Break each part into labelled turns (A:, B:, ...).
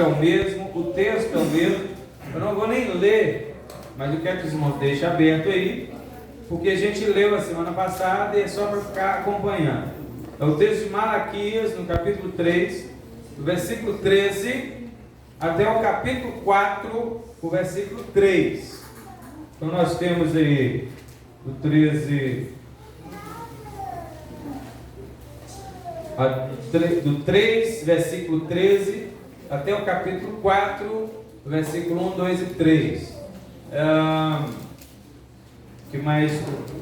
A: livro é o mesmo, o texto é o mesmo. Eu não vou nem ler, mas eu quero que os irmãos deixem aberto aí, porque a gente leu a semana passada e é só para ficar acompanhando. É o texto de Malaquias, no capítulo 3, do versículo 13 até o capítulo 4, o versículo 3. Então nós temos aí do 13, do 3, versículo 13, até o capítulo 4, versículo 1, 2 e 3. Que mais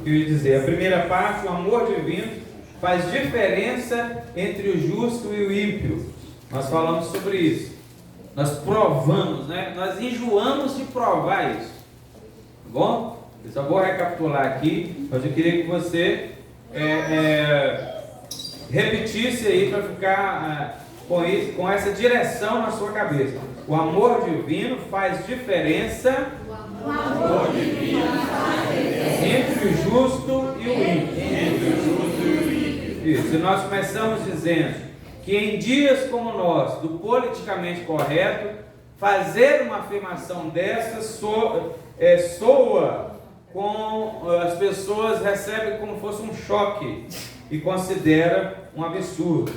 A: eu ia dizer? A primeira parte, o amor divino faz diferença entre o justo e o ímpio. Nós falamos sobre isso. Nós provamos, né? Nós enjoamos de provar isso. Tá bom? Eu só vou recapitular aqui, mas eu queria que você repetisse aí para ficar com essa direção na sua cabeça. O amor divino faz diferença entre o justo e o ímpio. Isso. E nós começamos dizendo que em dias como nós, do politicamente correto, fazer uma afirmação dessa soa com as pessoas recebem como fosse um choque e considera um absurdo.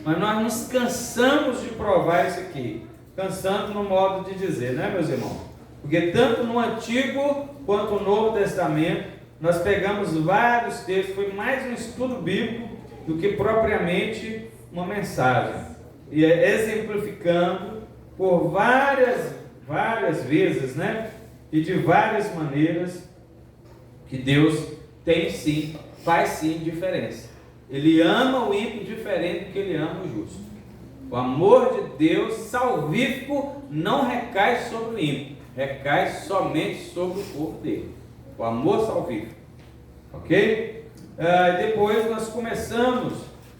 A: Mas nós nos cansamos de provar isso aqui, cansando no modo de dizer, né, meus irmãos? Porque tanto no Antigo quanto no Novo Testamento nós pegamos vários textos, foi mais um estudo bíblico do que propriamente uma mensagem, e exemplificando por várias vezes, né, e de várias maneiras, que Deus tem sim, faz sim diferença. Ele ama o ímpio diferente do que ele ama o justo. O amor de Deus salvífico não recai sobre o ímpio, recai somente sobre o povo dele. O amor salvífico, ok? Depois nós começamos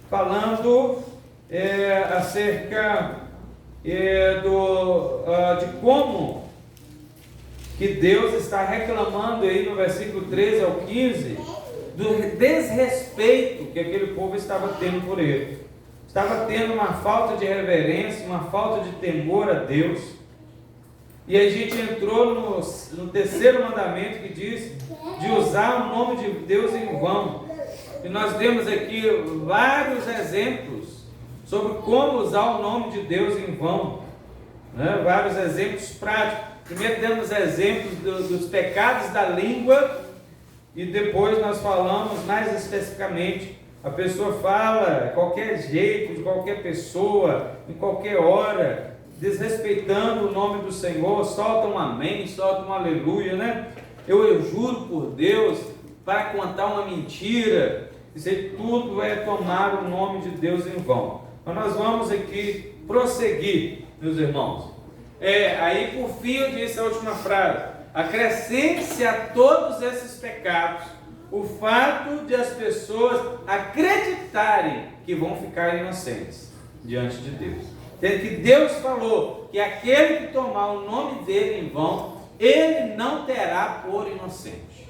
A: falando acerca de como que Deus está reclamando aí no versículo 13 ao 15 do desrespeito que aquele povo estava tendo por ele. Estava tendo uma falta de reverência, uma falta de temor a Deus. E a gente entrou no terceiro mandamento, que diz de usar o nome de Deus em vão. E nós demos aqui vários exemplos sobre como usar o nome de Deus em vão, né? Vários exemplos práticos. Primeiro demos exemplos dos pecados da língua, e depois nós falamos mais especificamente. A pessoa fala qualquer jeito, de qualquer pessoa, em qualquer hora, desrespeitando o nome do Senhor, solta um amém, solta um aleluia, né? Eu juro por Deus, para contar uma mentira. Isso aí tudo é tomar o nome de Deus em vão. Mas nós vamos aqui prosseguir, meus irmãos. Aí por fim eu disse a última frase: acrescente-se a todos esses pecados o fato de as pessoas acreditarem que vão ficar inocentes diante de Deus. Sendo que Deus falou que aquele que tomar o nome dele em vão, ele não terá por inocente.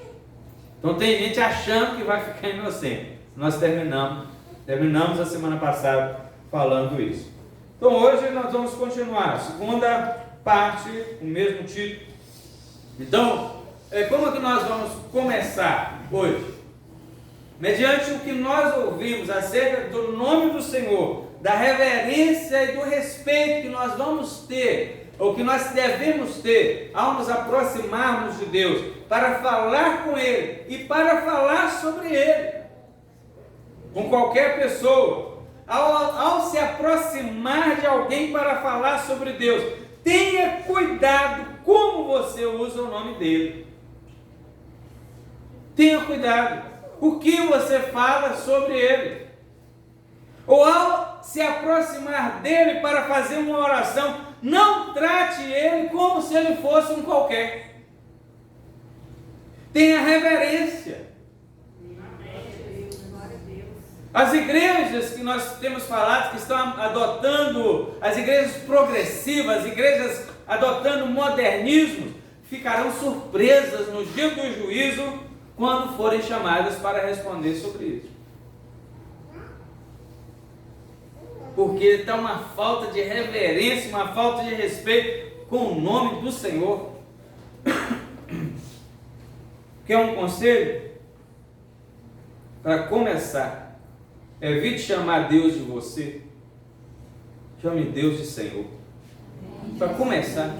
A: Então tem gente achando que vai ficar inocente. Nós terminamos a semana passada falando isso. Então hoje nós vamos continuar a segunda parte, o mesmo título. Então, como é que nós vamos começar hoje? Mediante o que nós ouvimos acerca do nome do Senhor, da reverência e do respeito que nós vamos ter, ou que nós devemos ter, ao nos aproximarmos de Deus, para falar com Ele e para falar sobre Ele, com qualquer pessoa. Ao se aproximar de alguém para falar sobre Deus, tenha cuidado como você usa o nome dele. Tenha cuidado o que você fala sobre ele. Ou ao se aproximar dele para fazer uma oração, não trate ele como se ele fosse um qualquer. Tenha reverência. As igrejas que nós temos falado, que estão adotando, as igrejas progressivas, as igrejas adotando modernismo, ficarão surpresas no dia do juízo, quando forem chamadas para responder sobre isso. porque está uma falta de reverência, uma falta de respeito com o nome do Senhor. Quer um conselho? Para começar, evite chamar Deus de você, chame Deus de Senhor. Para começar,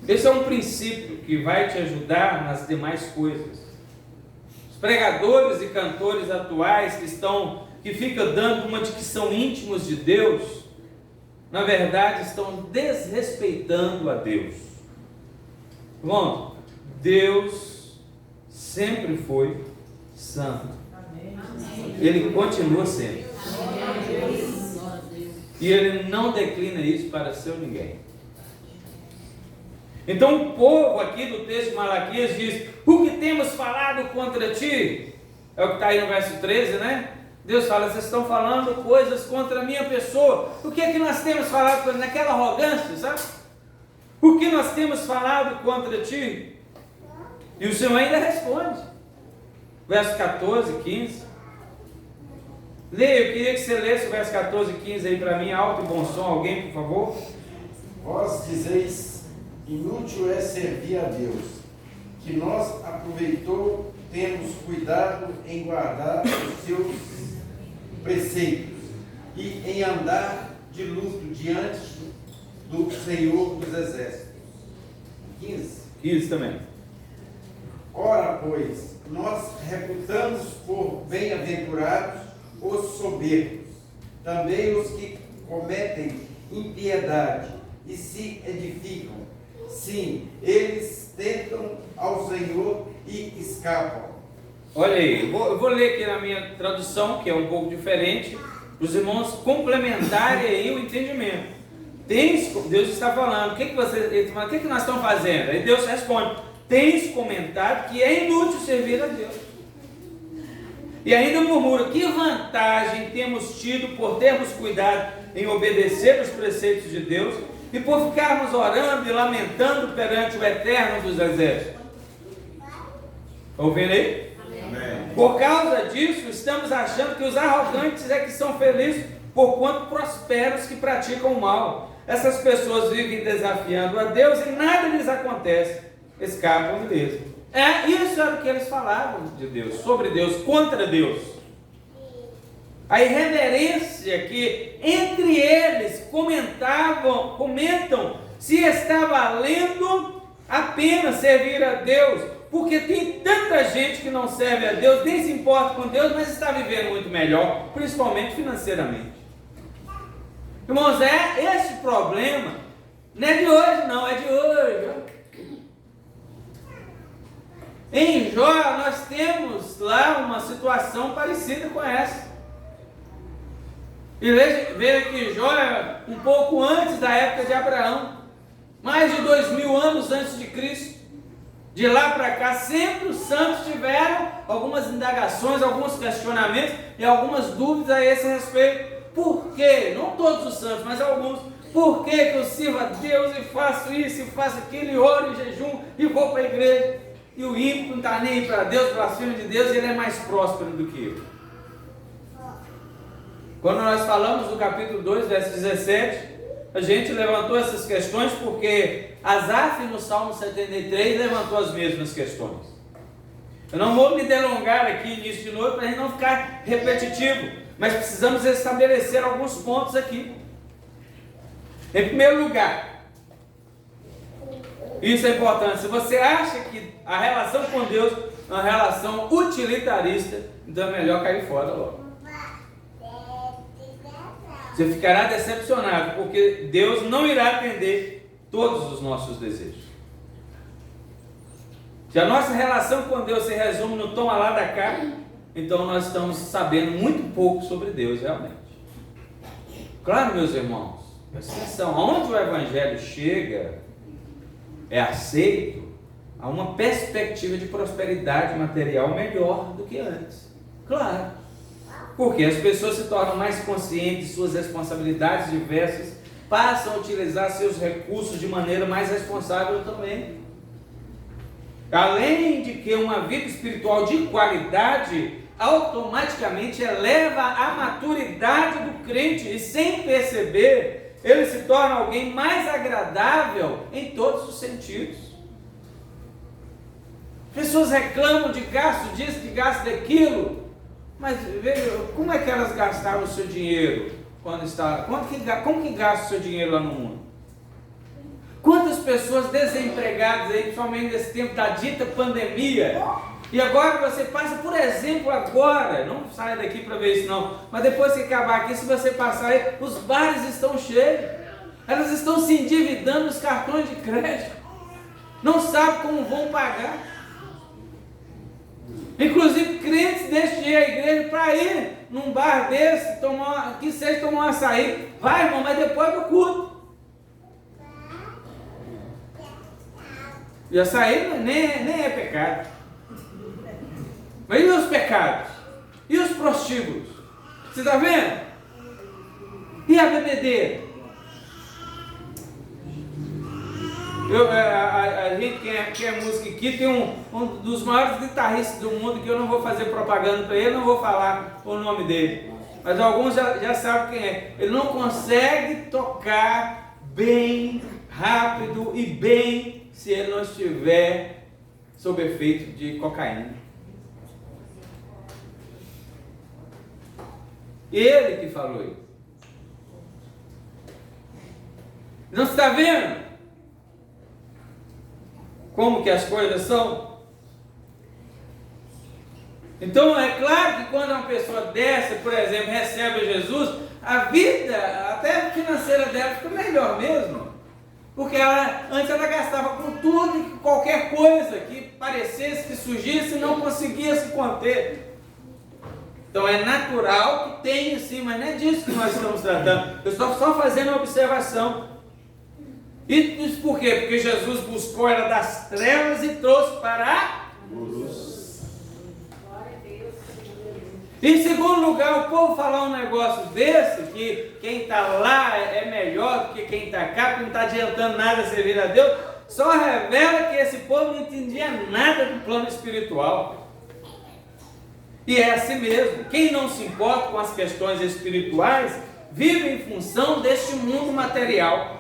A: esse é um princípio que vai te ajudar nas demais coisas. Os pregadores e cantores atuais que ficam dando uma de que são íntimos de Deus, na verdade estão desrespeitando a Deus. Bom, Deus sempre foi santo. Ele continua sendo. E Ele não declina isso para seu ninguém. Então o povo aqui do texto de Malaquias diz: o que temos falado contra ti? É o que está aí no verso 13, né? Deus fala: vocês estão falando coisas contra a minha pessoa. O que é que nós temos falado naquela arrogância, sabe? O que nós temos falado contra ti? E o Senhor ainda responde. Verso 14, 15. Leia, eu queria que você lesse o verso 14 e 15 aí para mim, alto e bom som, alguém, por favor.
B: Vós dizeis: inútil é servir a Deus, que nós aproveitou, temos cuidado em guardar os seus preceitos e em andar de luto diante do Senhor dos Exércitos. 15
A: também.
B: Ora, pois, nós reputamos por bem-aventurados os soberbos, também os que cometem impiedade e se edificam. Sim, eles tentam ao Senhor e escapam.
A: Olha aí, eu vou ler aqui na minha tradução, que é um pouco diferente, para os irmãos complementarem aí o entendimento. Deus está falando, o que nós estamos fazendo? Aí Deus responde: tens comentado que é inútil servir a Deus. E ainda murmura: que vantagem temos tido por termos cuidado em obedecer os preceitos de Deus e por ficarmos orando e lamentando perante o Eterno dos Exércitos. Está ouvindo aí? Amém. Por causa disso, estamos achando que os arrogantes é que são felizes, porquanto prosperam os que praticam o mal. Essas pessoas vivem desafiando a Deus e nada lhes acontece, escapam mesmo. Isso era o que eles falavam de Deus, sobre Deus, contra Deus. A irreverência que entre eles comentam se está valendo a pena servir a Deus, porque tem tanta gente que não serve a Deus, nem se importa com Deus, mas está vivendo muito melhor, principalmente financeiramente. Irmãos, esse problema não é de hoje não, é de hoje. Em Jó nós temos lá uma situação parecida com essa. E veja que Jó é um pouco antes da época de Abraão, mais de 2000 anos antes de Cristo. De lá para cá, sempre os santos tiveram algumas indagações, alguns questionamentos e algumas dúvidas a esse respeito. Por quê? Não todos os santos, mas alguns. Por que eu sirvo a Deus e faço isso e faço aquilo, e oro em jejum e vou para a igreja? E o ímpio não está nem para Deus, blasfema de Deus, e ele é mais próspero do que eu. Quando nós falamos do capítulo 2, verso 17, a gente levantou essas questões porque Asaf no Salmo 73 levantou as mesmas questões. Eu não vou me delongar aqui nisso de novo para a gente não ficar repetitivo, mas precisamos estabelecer alguns pontos aqui. Em primeiro lugar, isso é importante, se você acha que a relação com Deus é uma relação utilitarista, então é melhor cair fora logo. Você ficará decepcionado, porque Deus não irá atender todos os nossos desejos. Se a nossa relação com Deus se resume no toma lá da cá, então nós estamos sabendo muito pouco sobre Deus realmente. Claro, meus irmãos, presta atenção, aonde o Evangelho chega, é aceito, há uma perspectiva de prosperidade material melhor do que antes. Claro. Porque as pessoas se tornam mais conscientes de suas responsabilidades diversas, passam a utilizar seus recursos de maneira mais responsável também. Além de que uma vida espiritual de qualidade automaticamente eleva a maturidade do crente e, sem perceber, ele se torna alguém mais agradável em todos os sentidos. Pessoas reclamam de gasto disso, de gasto daquilo, mas veja, como é que elas gastaram o seu dinheiro quando está? Como que gasta o seu dinheiro lá no mundo? Quantas pessoas desempregadas aí, principalmente nesse tempo da dita pandemia, e agora você passa, por exemplo, agora, não saia daqui para ver isso não, mas depois que acabar aqui, se você passar aí, os bares estão cheios, elas estão se endividando nos cartões de crédito, não sabem como vão pagar. Inclusive crentes deixam de ir à igreja para ir num bar desse, que seja tomar um açaí. Vai, irmão, mas depois do culto. E açaí nem é pecado. Mas e os pecados? E os prostíbulos? Você está vendo? E a bebedeira? A gente que é música aqui tem um dos maiores guitarristas do mundo, que eu não vou fazer propaganda para ele, não vou falar o nome dele, mas alguns já sabem quem é. Ele não consegue tocar bem, rápido e bem se ele não estiver sob efeito de cocaína. Ele que falou isso. Não está vendo como que as coisas são? Então é claro que quando uma pessoa dessa, por exemplo, recebe Jesus, a vida, até financeira dela, fica melhor mesmo. Porque antes ela gastava com tudo e qualquer coisa que parecesse, que surgisse, não conseguia se conter. Então é natural que tenha sim, mas não é disso que nós estamos tratando. Eu estou só fazendo uma observação. E isso por quê? Porque Jesus buscou ela das trevas e trouxe para a luz. Em segundo lugar, o povo falar um negócio desse, que quem está lá é melhor do que quem está cá, que não está adiantando nada servir a Deus, só revela que esse povo não entendia nada do plano espiritual. E é assim mesmo. Quem não se importa com as questões espirituais, vive em função deste mundo material.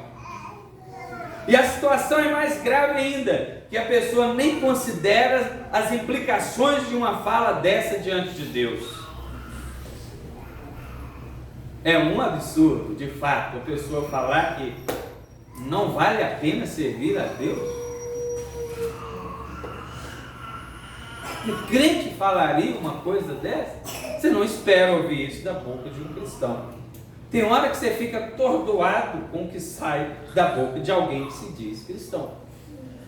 A: E a situação é mais grave ainda, que a pessoa nem considera as implicações de uma fala dessa diante de Deus. É um absurdo, de fato, a pessoa falar que não vale a pena servir a Deus. Que crente falaria uma coisa dessa? Você não espera ouvir isso da boca de um cristão. Tem hora que você fica atordoado com o que sai da boca de alguém que se diz cristão.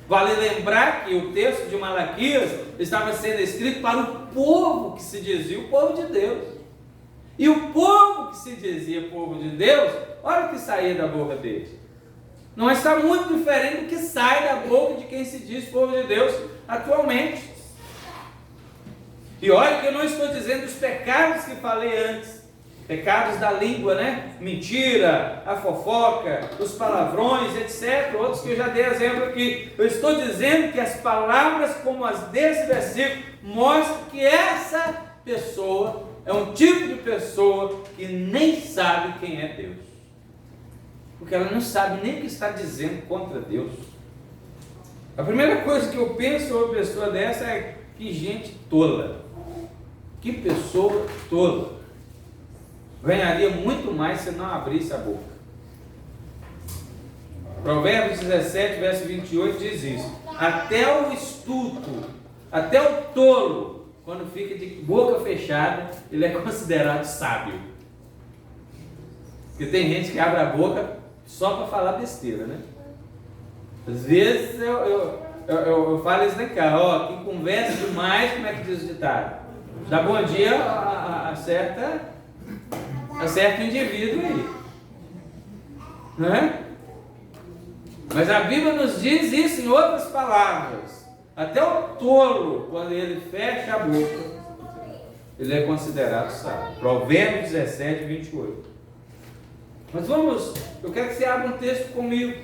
A: Vale lembrar que o texto de Malaquias estava sendo escrito para o povo que se dizia o povo de Deus. E o povo que se dizia povo de Deus, olha o que saía da boca deles. Não está muito diferente do que sai da boca de quem se diz povo de Deus atualmente. E olha que eu não estou dizendo os pecados que falei antes. Pecados da língua, né? Mentira, a fofoca, os palavrões, etc. Outros que eu já dei exemplo aqui. Eu estou dizendo que as palavras como as desse versículo mostram que essa pessoa é um tipo de pessoa que nem sabe quem é Deus. Porque ela não sabe nem o que está dizendo contra Deus. A primeira coisa que eu penso sobre uma pessoa dessa é: que gente tola. Que pessoa tola. Ganharia muito mais se não abrisse a boca. Provérbios 17, verso 28 diz isso. Até o estulto, até o tolo, quando fica de boca fechada, ele é considerado sábio. Porque tem gente que abre a boca só para falar besteira, né? Às vezes eu falo isso na cara, ó, quem conversa demais, como é que diz o ditado? Dá bom dia, acerta o indivíduo aí, não é? Mas a Bíblia nos diz isso em outras palavras. Até o tolo, quando ele fecha a boca, ele é considerado sábio. Provérbios 17, 28. Mas eu quero que você abra um texto comigo.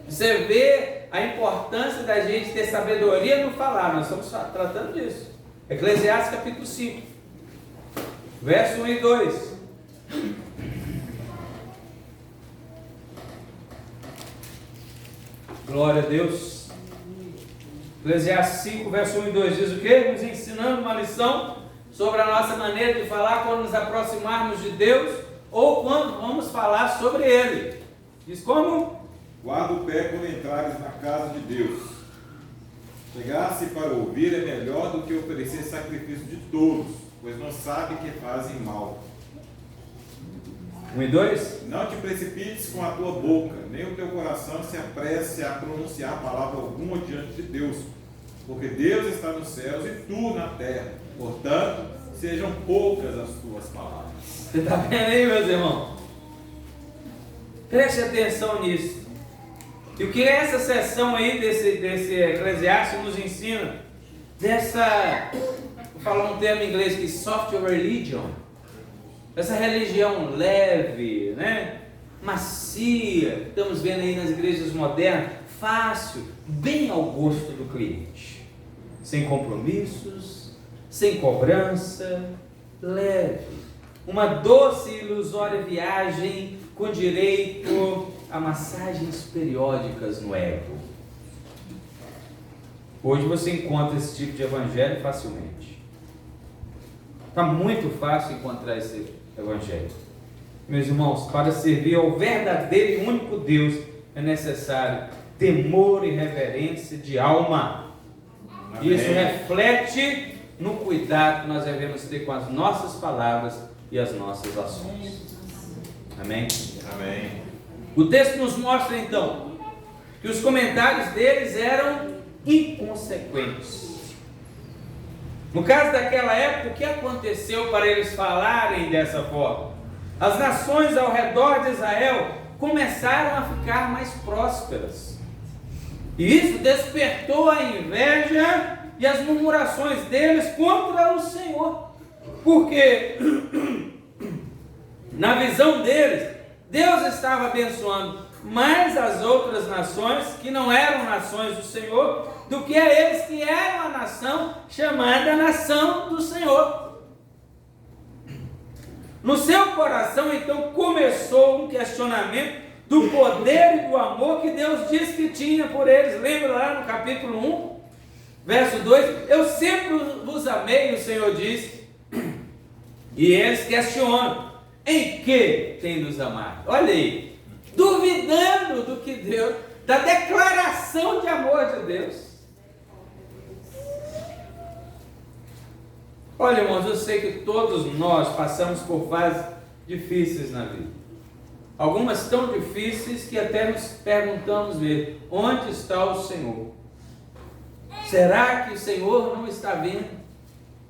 A: Você vê a importância da gente ter sabedoria no falar. Nós estamos tratando disso. Eclesiastes capítulo 5, verso 1 e 2. Glória a Deus. Eclesiastes 5, verso 1 e 2 diz o quê? Nos ensinando uma lição sobre a nossa maneira de falar quando nos aproximarmos de Deus ou quando vamos falar sobre Ele. Diz como?
C: Guarda o pé quando entrares na casa de Deus. Chegar-se para ouvir é melhor do que oferecer sacrifício de tolos, pois não sabe que fazem mal.
A: 1 e 2.
C: Não te precipites com a tua boca, nem o teu coração se apresse a pronunciar palavra alguma diante de Deus, porque Deus está nos céus e tu na terra. Portanto, sejam poucas as tuas palavras.
A: Você está vendo aí, meus irmãos? Preste atenção nisso. E o que essa seção aí desse Eclesiastes nos ensina? Vou falar um termo em inglês aqui, soft religion. Essa religião leve, né? Macia, estamos vendo aí nas igrejas modernas, fácil, bem ao gosto do cliente. Sem compromissos, sem cobrança, leve. Uma doce e ilusória viagem com direito a massagens periódicas no ego. Hoje você encontra esse tipo de evangelho facilmente. Está muito fácil encontrar esse evangelho. Meus irmãos, para servir ao verdadeiro e único Deus é necessário temor e reverência de alma.
C: Amém.
A: Isso reflete no cuidado que nós devemos ter com as nossas palavras e as nossas ações. Amém?
C: Amém.
A: O texto nos mostra então que os comentários deles eram inconsequentes. No caso daquela época, o que aconteceu para eles falarem dessa forma? As nações ao redor de Israel começaram a ficar mais prósperas. E isso despertou a inveja e as murmurações deles contra o Senhor. Porque, na visão deles, Deus estava abençoando mais as outras nações, que não eram nações do Senhor, do que eles que eram a nação chamada nação do Senhor. No seu coração, então, começou um questionamento do poder e do amor que Deus disse que tinha por eles. Lembra lá no capítulo 1, verso 2? Eu sempre vos amei, o Senhor disse. E eles questionam: em que tem nos amado? Olha aí, duvidando do que Deus, da declaração de amor de Deus. Olha, irmãos, eu sei que todos nós passamos por fases difíceis na vida. Algumas tão difíceis que até nos perguntamos mesmo: onde está o Senhor? Será que o Senhor não está vendo?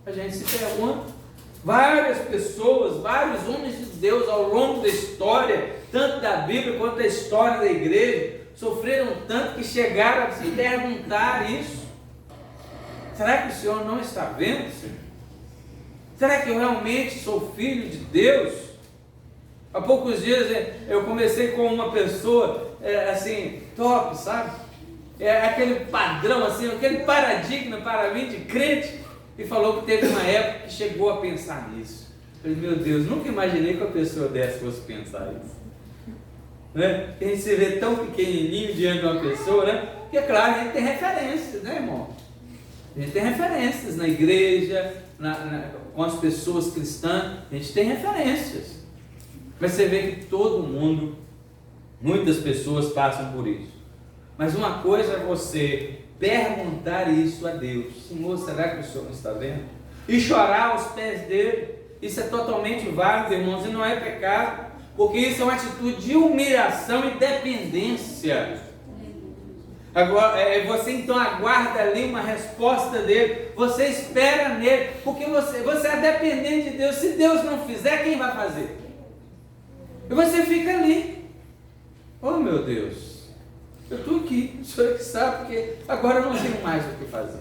A: A gente se pergunta. Várias pessoas, vários homens de Deus ao longo da história, tanto da Bíblia quanto da história da igreja, sofreram tanto que chegaram a se perguntar isso. Será que o Senhor não está vendo, Senhor? Será que eu realmente sou filho de Deus? Há poucos dias eu conversei com uma pessoa, assim, top, sabe? Aquele padrão, assim, aquele paradigma para mim de crente, e falou que teve uma época que chegou a pensar nisso. Eu falei: meu Deus, nunca imaginei que uma pessoa dessa fosse pensar isso. Né? A gente se vê tão pequenininho diante de uma pessoa, né? Porque, é claro, a gente tem referências, né, irmão? A gente tem referências na igreja, com as pessoas cristãs, a gente tem referências. Mas você vê que todo mundo, muitas pessoas passam por isso. Mas uma coisa é você perguntar isso a Deus: Senhor, será que o Senhor não está vendo? E chorar aos pés dele. Isso é totalmente válido, irmãos, e não é pecado, porque isso é uma atitude de humilhação e dependência. Agora, você então aguarda ali uma resposta dele, você espera nele, porque você é dependente de Deus. Se Deus não fizer, quem vai fazer? E você fica ali: oh meu Deus, eu estou aqui, o Senhor que sabe, porque agora eu não tenho mais o que fazer.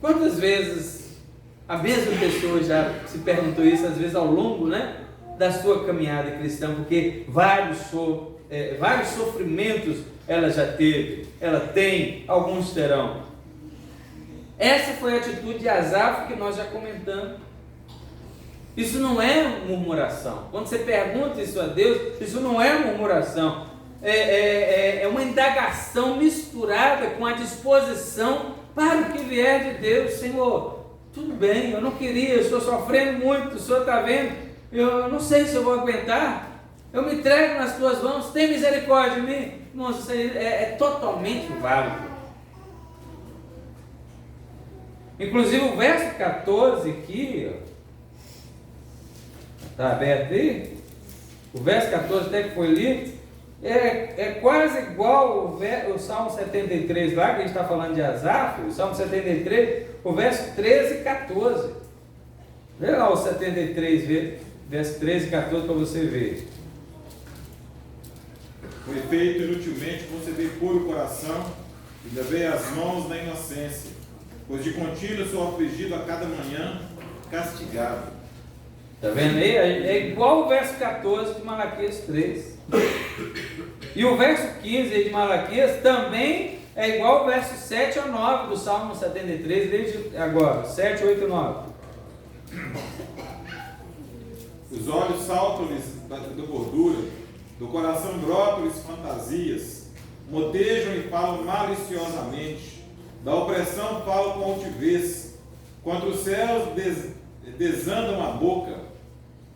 A: Quantas vezes a mesma pessoa já se perguntou isso, às vezes ao longo, né, da sua caminhada cristã, porque vários sofrimentos ela já teve, ela tem, alguns terão. Essa foi a atitude de Asaf que nós já comentamos. Isso não é murmuração. Quando você pergunta isso a Deus, isso não é murmuração. É uma indagação misturada com a disposição para o que vier de Deus. Senhor, tudo bem, eu não queria, eu estou sofrendo muito, o Senhor está vendo, eu não sei se eu vou aguentar, eu me entrego nas tuas mãos, tem misericórdia de mim. Nossa, isso aí é totalmente válido. Inclusive o verso 14 aqui, está aberto aí? O verso 14 até que foi lido, é quase igual o Salmo 73 lá, que a gente está falando de Asaf, o Salmo 73, o verso 13 e 14. Vê lá o 73, verso 13 e 14 para você ver.
C: Foi feito inutilmente conceder puro coração e levei as mãos na inocência, pois de contínuo sou afligido a cada manhã, castigado.
A: Está vendo aí? É igual o verso 14 de Malaquias 3. E o verso 15 de Malaquias também é igual ao verso 7 ao 9 do Salmo 73, desde agora, 7, 8 e 9.
C: Os olhos saltam-lhes da gordura, do coração brotam-lhes fantasias, motejam e falam maliciosamente, da opressão falam com altivez, contra os céus desandam a boca,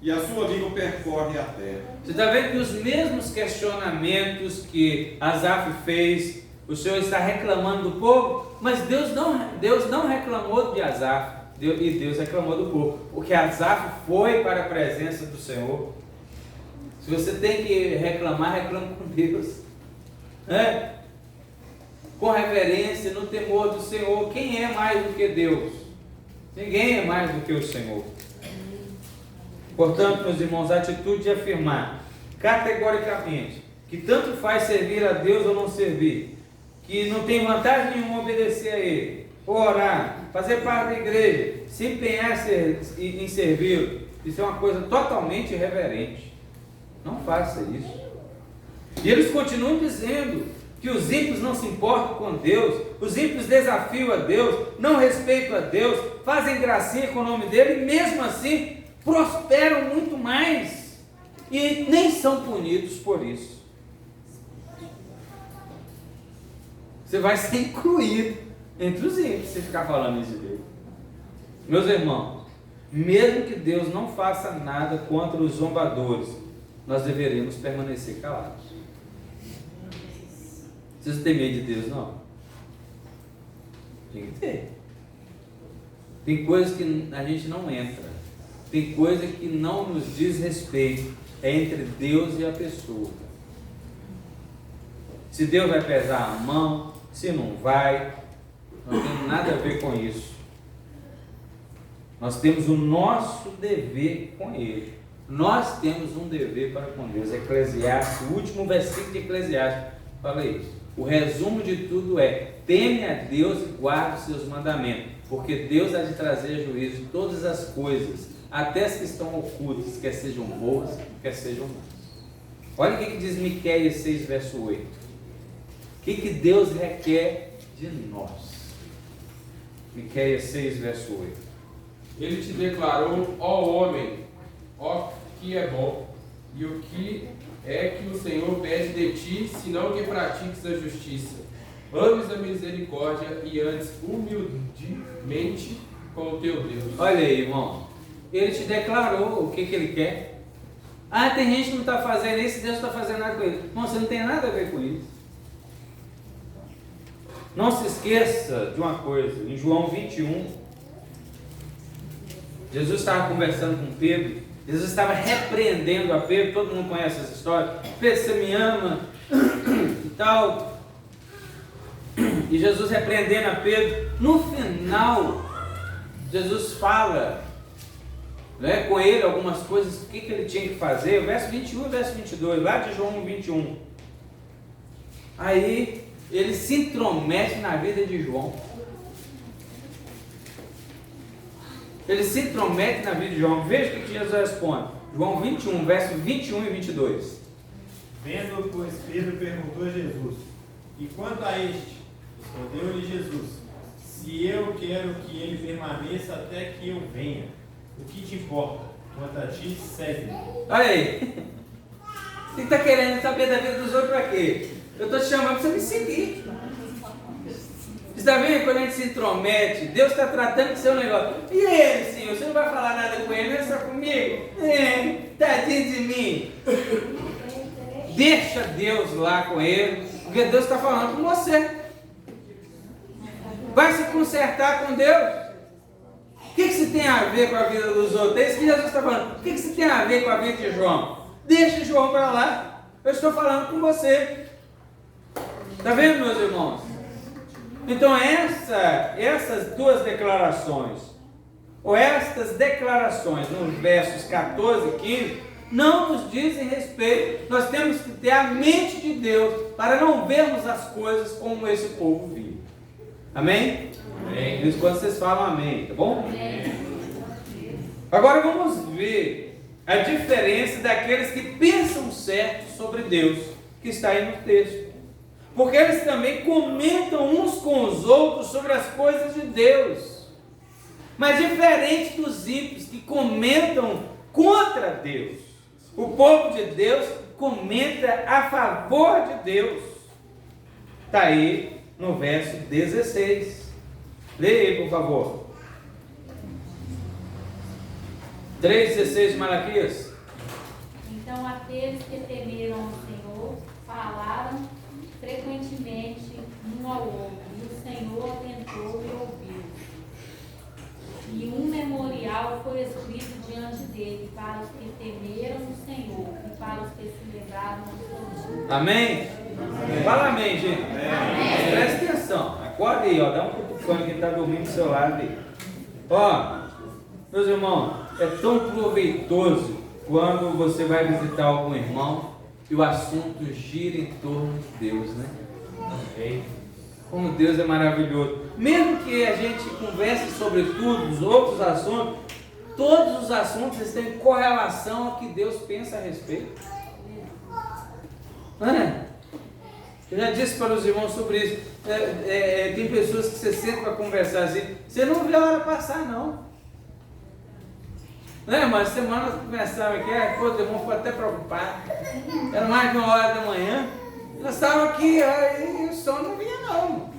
C: e a sua língua percorre a terra.
A: Você está vendo que os mesmos questionamentos que Asaf fez, o Senhor está reclamando do povo, mas Deus não reclamou de Asaf, e Deus reclamou do povo, porque Asaf foi para a presença do Senhor. Se você tem que reclamar, reclame com Deus, né? Com reverência, no temor do Senhor. Quem é mais do que Deus? Ninguém é mais do que o Senhor. Portanto, meus irmãos, a atitude de afirmar categoricamente que tanto faz servir a Deus ou não servir, que não tem vantagem nenhuma obedecer a Ele, orar, fazer parte da igreja, se empenhar em servi-lo, isso é uma coisa totalmente irreverente. Não faça isso. E eles continuam dizendo que os ímpios não se importam com Deus, os ímpios desafiam a Deus, não respeitam a Deus, fazem gracinha com o nome dele, e mesmo assim prosperam muito mais e nem são punidos por isso. Você vai ser incluído entre os ímpios se ficar falando isso de Deus. Meus irmãos, mesmo que Deus não faça nada contra os zombadores, nós deveríamos permanecer calados. Precisa ter medo de Deus, não? Tem que ter. Tem coisas que a gente não entra. Tem coisa que não nos diz respeito. É entre Deus e a pessoa. Se Deus vai pesar a mão, se não vai, não tem nada a ver com isso. Nós temos o nosso dever com Ele. Nós temos um dever para com Deus. Eclesiastes, o último versículo de Eclesiastes fala isso. O resumo de tudo é: teme a Deus e guarde os seus mandamentos, porque Deus há de trazer a juízo todas as coisas, até as que estão ocultas, quer sejam boas, quer sejam más. Olha o que diz Miqueias 6, verso 8. O que Deus requer de nós? Miqueias 6, verso 8.
D: Ele te declarou, ó homem, ó que é bom, e o que é que o Senhor pede de ti, senão que pratiques a justiça, ames a misericórdia e andes humildemente com o teu Deus.
A: Olha aí, irmão. Ele te declarou o que ele quer. Ah, tem gente que não está fazendo isso, Deus não está fazendo nada com isso. Irmão, você não tem nada a ver com isso. Não se esqueça de uma coisa. Em João 21, Jesus estava conversando com Pedro. Jesus estava repreendendo a Pedro. Todo mundo conhece essa história. Pedro, você me ama e tal. E Jesus repreendendo a Pedro. No final, Jesus fala, né, com ele algumas coisas, o que ele tinha que fazer. O verso 21 e o verso 22, lá de João 21. Aí ele se intromete na vida de João. Ele se intromete na vida de João. Veja o que Jesus responde. João 21, verso 21 e 22.
E: Vendo, pois, Pedro perguntou a Jesus: e quanto a este? Respondeu-lhe Jesus: se eu quero que ele permaneça até que eu venha, o que te importa? Quanto a ti, segue-me.
A: Olha aí. Você está querendo saber da vida dos outros para quê? Eu estou te chamando para você me seguir. Você está vendo quando a gente se intromete? Deus está tratando de seu negócio. E ele, Senhor, você não vai falar nada com ele, não é só comigo? Tadinho de mim. Deixa Deus lá com ele, porque Deus está falando com você. Vai se consertar com Deus. O que isso tem a ver com a vida dos outros? É isso que Jesus está falando. O que isso tem a ver com a vida de João? Deixa João para lá. Eu estou falando com você. Está vendo, meus irmãos? Então essas duas declarações, ou estas declarações, nos versos 14 e 15, não nos dizem respeito. Nós temos que ter a mente de Deus para não vermos as coisas como esse povo vive. Amém? Amém. Isso quando vocês falam amém, tá bom? Amém. Agora vamos ver a diferença daqueles que pensam certo sobre Deus, que está aí no texto. Porque eles também comentam uns com os outros sobre as coisas de Deus. Mas diferente dos ímpios que comentam contra Deus, o povo de Deus comenta a favor de Deus. Está aí no verso 16. Leia aí, por favor. 3,16 de Malaquias.
F: Então aqueles que temeram o Senhor falaram frequentemente um ao outro, e o Senhor atentou e ouviu. E um memorial foi escrito diante dele para os que temeram o Senhor e para os que se lembraram do seu nome.
A: Amém? Amém. Fala amém, gente. Amém. Presta atenção. Acorda aí, ó. Dá um cutucão que está dormindo do seu lado aí. Ó, meus irmãos, é tão proveitoso quando você vai visitar algum irmão e o assunto gira em torno de Deus, né? Amém. Como Deus é maravilhoso. Mesmo que a gente converse sobre tudo, os outros assuntos, todos os assuntos têm correlação ao que Deus pensa a respeito. Não é? Eu já disse para os irmãos sobre isso. Tem pessoas que você senta para conversar assim, você não vê a hora passar, não. Não é, mas semana começava aqui, pô, o irmão ficou até preocupado. Era mais de 1h da manhã. Nós estávamos aqui, e o som não vinha, não.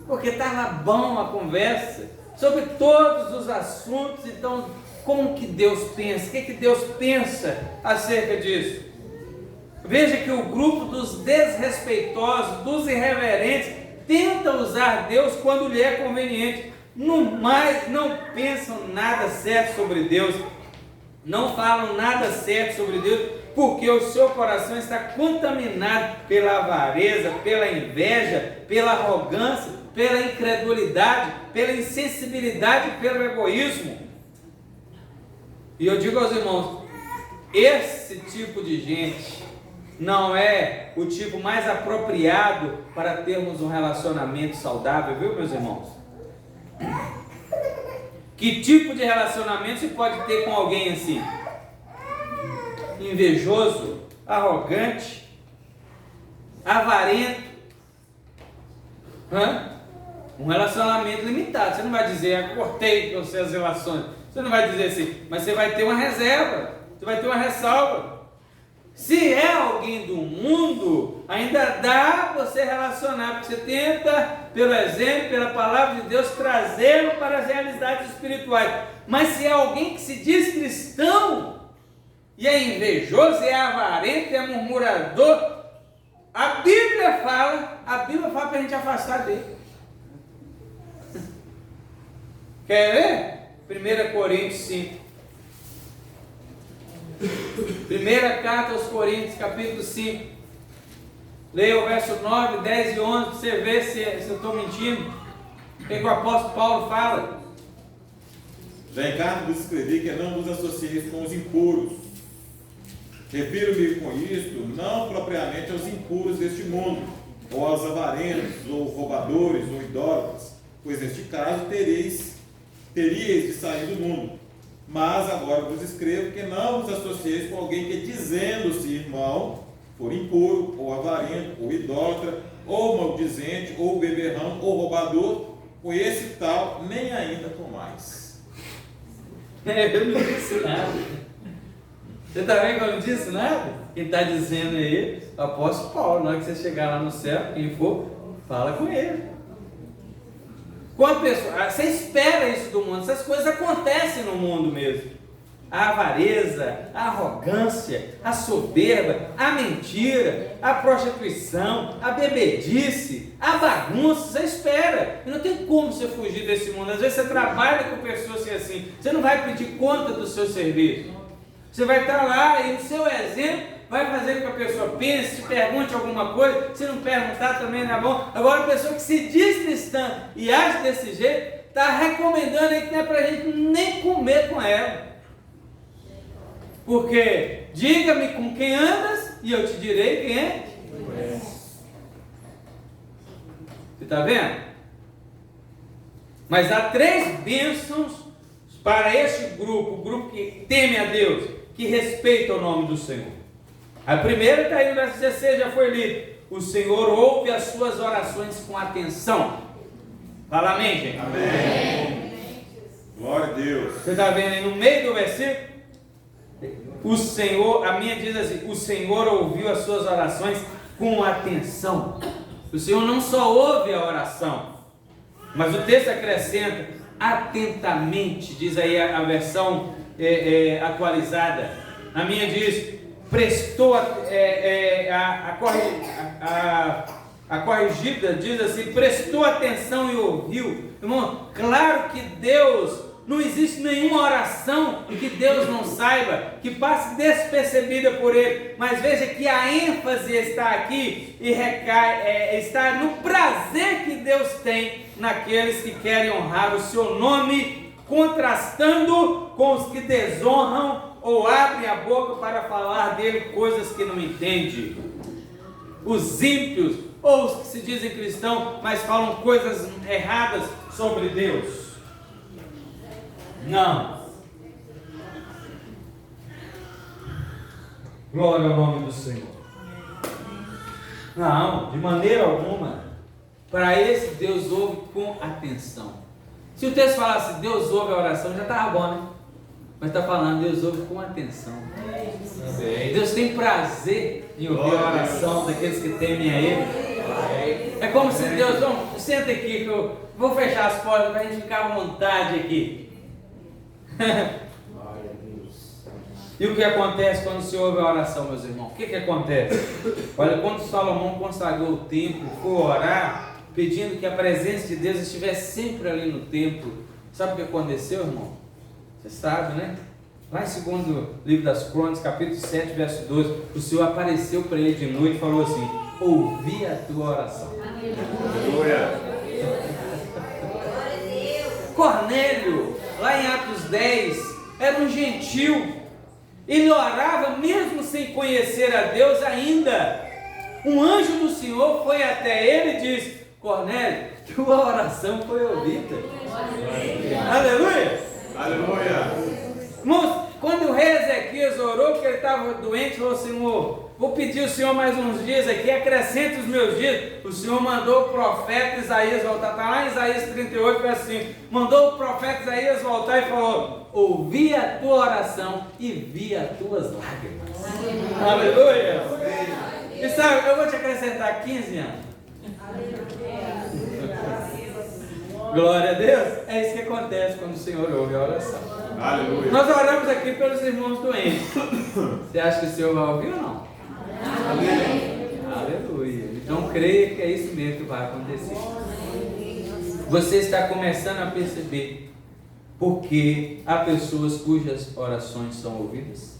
A: Porque estava bom a conversa sobre todos os assuntos. Então, como que Deus pensa? O que Deus pensa acerca disso? Veja que o grupo dos desrespeitosos, dos irreverentes, tenta usar Deus quando lhe é conveniente. Não pensam nada certo sobre Deus, não falam nada certo sobre Deus, porque o seu coração está contaminado pela avareza, pela inveja, pela arrogância, pela incredulidade, pela insensibilidade e pelo egoísmo. E eu digo aos irmãos, esse tipo de gente não é o tipo mais apropriado para termos um relacionamento saudável, viu, meus irmãos? Que tipo de relacionamento se pode ter com alguém assim? Invejoso, arrogante, avarento. Um relacionamento limitado. Você não vai dizer, cortei com você as relações. Você não vai dizer assim, mas você vai ter uma reserva, você vai ter uma ressalva. Se é alguém do mundo, ainda dá você relacionar, porque você tenta, pelo exemplo, pela palavra de Deus, trazê-lo para as realidades espirituais. Mas se é alguém que se diz cristão, e é invejoso, é avarento, é murmurador, a Bíblia fala para a gente afastar dele. Quer ver? 1 Coríntios 5. Primeira carta aos Coríntios, capítulo 5. Leia o verso 9, 10 e 11, para você ver se eu estou mentindo. O que o apóstolo Paulo fala?
C: Já em carta vos escrevi que não vos associeis com os impuros. Refiro-me com isto não propriamente aos impuros deste mundo, ou aos avarentos, ou roubadores, ou idólatras, pois neste caso teríeis de sair do mundo. Mas agora vos escrevo que não vos associeis com alguém que, dizendo-se irmão, for impuro, ou avarento, ou idólatra, ou maldizente, ou beberrão, ou roubador, com esse tal, nem ainda com mais.
A: Eu não disse nada. Você está vendo que eu não disse nada? Quem está dizendo aí, o apóstolo Paulo, na hora que você chegar lá no céu, quem for, fala com ele. Quando você espera isso do mundo, essas coisas acontecem no mundo mesmo. A avareza, a arrogância, a soberba, a mentira, a prostituição, a bebedice, a bagunça, você espera. E não tem como você fugir desse mundo. Às vezes você trabalha com pessoas assim, você não vai pedir conta do seu serviço. Você vai estar lá e o seu exemplo vai fazer com que a pessoa pense, se pergunte alguma coisa. Se não perguntar também não é bom. Agora a pessoa que se diz cristã e age desse jeito, está recomendando aí que não é para a gente nem comer com ela. Porque diga-me com quem andas e eu te direi quem é. Você está vendo? Mas há 3 bênçãos para este grupo, o grupo que teme a Deus, que respeita o nome do Senhor. A primeira está aí no verso 16, já foi lido. O Senhor ouve as suas orações com atenção. Fala amém, gente.
C: Amém. Glória a Deus.
A: Você está vendo aí no meio do versículo? O Senhor, a minha diz assim: o Senhor ouviu as suas orações com atenção. O Senhor não só ouve a oração, mas o texto acrescenta atentamente, diz aí a versão atualizada. A minha diz: prestou a corrigida diz assim: prestou atenção e ouviu. Irmão, claro que Deus, não existe nenhuma oração que Deus não saiba, que passe despercebida por Ele, mas veja que a ênfase está aqui e está no prazer que Deus tem naqueles que querem honrar o seu nome, contrastando com os que desonram ou abrem a boca para falar dele coisas que não entendem. Os ímpios, ou os que se dizem cristãos, mas falam coisas erradas sobre Deus. Não. Glória ao nome do Senhor. Não, de maneira alguma. Para esse Deus ouve com atenção. Se o texto falasse Deus ouve a oração, já estava bom, né? Mas está falando Deus ouve com atenção. Deus tem prazer em ouvir a oração daqueles que temem a Ele. É como se Deus, senta aqui que eu vou fechar as portas para a gente ficar à vontade aqui. E o que acontece quando se ouve a oração, meus irmãos? O que acontece? Olha, quando Salomão consagrou o templo, foi orar, pedindo que a presença de Deus estivesse sempre ali no templo. Sabe o que aconteceu, irmão? Você sabe, né? Lá em 2º livro das Crônicas, capítulo 7, verso 12, o Senhor apareceu para ele de noite e falou assim: ouvi a tua oração.
C: Aleluia.
A: Cornélio, lá em Atos 10, era um gentil. Ele orava mesmo sem conhecer a Deus ainda. Um anjo do Senhor foi até ele e disse: Cornélio, tua oração foi ouvida. Aleluia.
C: Aleluia.
A: Irmãos, quando o rei Ezequias orou porque ele estava doente, falou: Senhor, vou pedir ao Senhor mais uns dias aqui, acrescente os meus dias. O Senhor mandou o profeta Isaías voltar. Está lá em Isaías 38, verso 5. Mandou o profeta Isaías voltar e falou: ouvi a tua oração e vi as tuas lágrimas. Aleluia. E sabe, eu vou te acrescentar 15 anos. Glória a Deus. É isso que acontece quando o Senhor ouve a oração.
C: Aleluia.
A: Nós oramos aqui pelos irmãos doentes. Você acha que o Senhor vai ouvir ou não? Amém. Aleluia. Então creia que é isso mesmo que vai acontecer. Você está começando a perceber porque há pessoas cujas orações são ouvidas.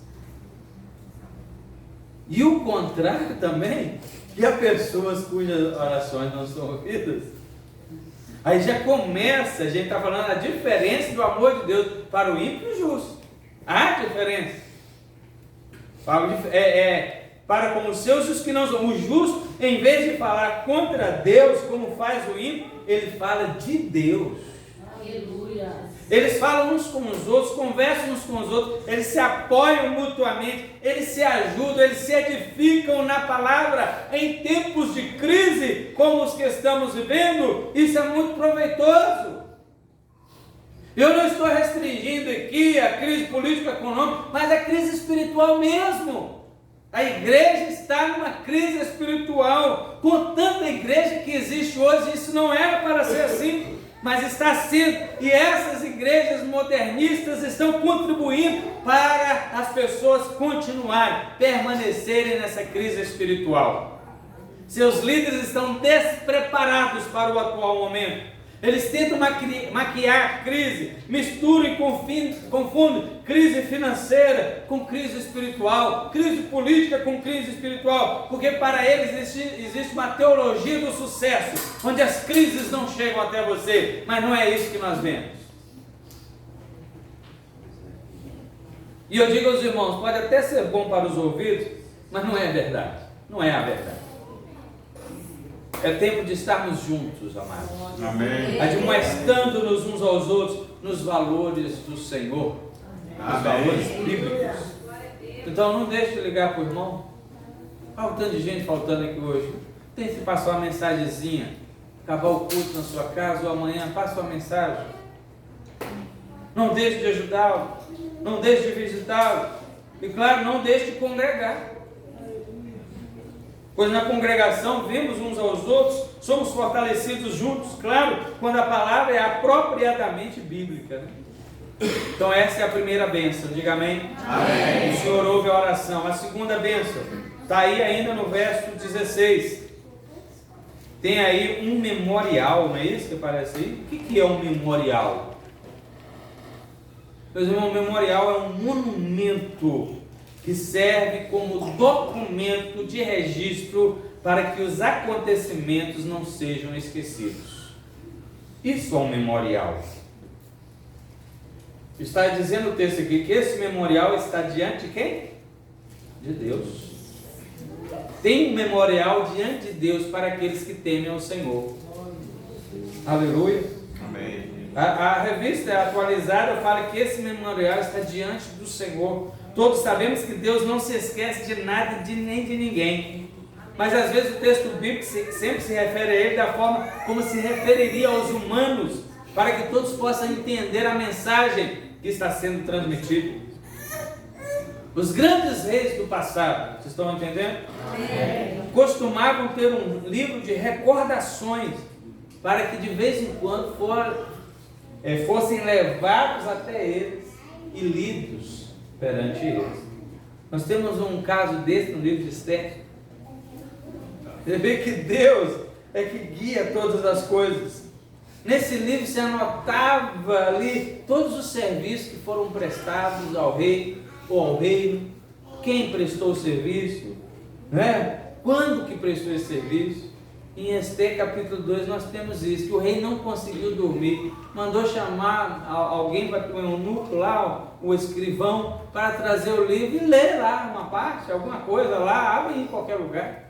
A: E o contrário também, que há pessoas cujas orações não são ouvidas. Aí já começa, a gente está falando a diferença do amor de Deus para o ímpio e o justo. Há diferença. Para com os seus e os que não são. O justo, em vez de falar contra Deus, como faz o ímpio, ele fala de Deus.
F: Aleluia.
A: Eles falam uns com os outros, conversam uns com os outros, eles se apoiam mutuamente, eles se ajudam, eles se edificam na palavra. Em tempos de crise, como os que estamos vivendo, isso é muito proveitoso. Eu não estou restringindo aqui a crise político-econômica, mas a crise espiritual mesmo. A igreja está numa crise espiritual, com tanta igreja que existe hoje. Isso não era para ser assim, mas está sendo, e essas igrejas modernistas estão contribuindo para as pessoas continuarem, permanecerem nessa crise espiritual. Seus líderes estão despreparados para o atual momento. Eles tentam maquiar a crise, misturam e confundem crise financeira com crise espiritual, crise política com crise espiritual, porque para eles existe uma teologia do sucesso, onde as crises não chegam até você, mas não é isso que nós vemos. E eu digo aos irmãos, pode até ser bom para os ouvidos, mas não é verdade, não é a verdade. É tempo de estarmos juntos, amados.
C: Amém.
A: Admoestando-nos uns aos outros nos valores do Senhor, nos valores bíblicos. Então não deixe de ligar para o irmão. Olha o tanto de gente faltando aqui hoje. Tente passar uma mensagenzinha. Acabar o culto na sua casa ou amanhã, passa uma mensagem. Não deixe de ajudá-lo. Não deixe de visitá-lo. E claro, não deixe de congregar. Pois na congregação vemos uns aos outros, somos fortalecidos juntos, claro, quando a palavra é apropriadamente bíblica. Né? Então essa é a primeira bênção, diga amém. Amém. O Senhor ouve a oração. A segunda bênção, está aí ainda no verso 16. Tem aí um memorial, não é isso que aparece aí? O que é um memorial? Meus irmãos, um memorial é um monumento que serve como documento de registro para que os acontecimentos não sejam esquecidos. Isso é um memorial. Está dizendo o texto aqui que esse memorial está diante de quem? De Deus. Tem um memorial diante de Deus para aqueles que temem ao Senhor. Aleluia.
C: Amém.
A: A revista atualizada fala que esse memorial está diante do Senhor. Todos sabemos que Deus não se esquece de nada, nem de ninguém. Mas às vezes o texto bíblico sempre se refere a ele da forma como se referiria aos humanos, para que todos possam entender a mensagem que está sendo transmitida. Os grandes reis do passado, vocês estão entendendo? Costumavam ter um livro de recordações, para que de vez em quando fossem levados até eles e lidos perante eles. Nós temos um caso desse no livro de Esther. Você vê que Deus é que guia todas as coisas. Nesse livro se anotava ali todos os serviços que foram prestados ao rei ou ao reino, quem prestou o serviço, né? Quando que prestou esse serviço. Em Esther capítulo 2 nós temos isso, que o rei não conseguiu dormir, mandou chamar alguém para o eunuco lá, o escrivão, para trazer o livro e ler lá uma parte, alguma coisa lá, abre em qualquer lugar.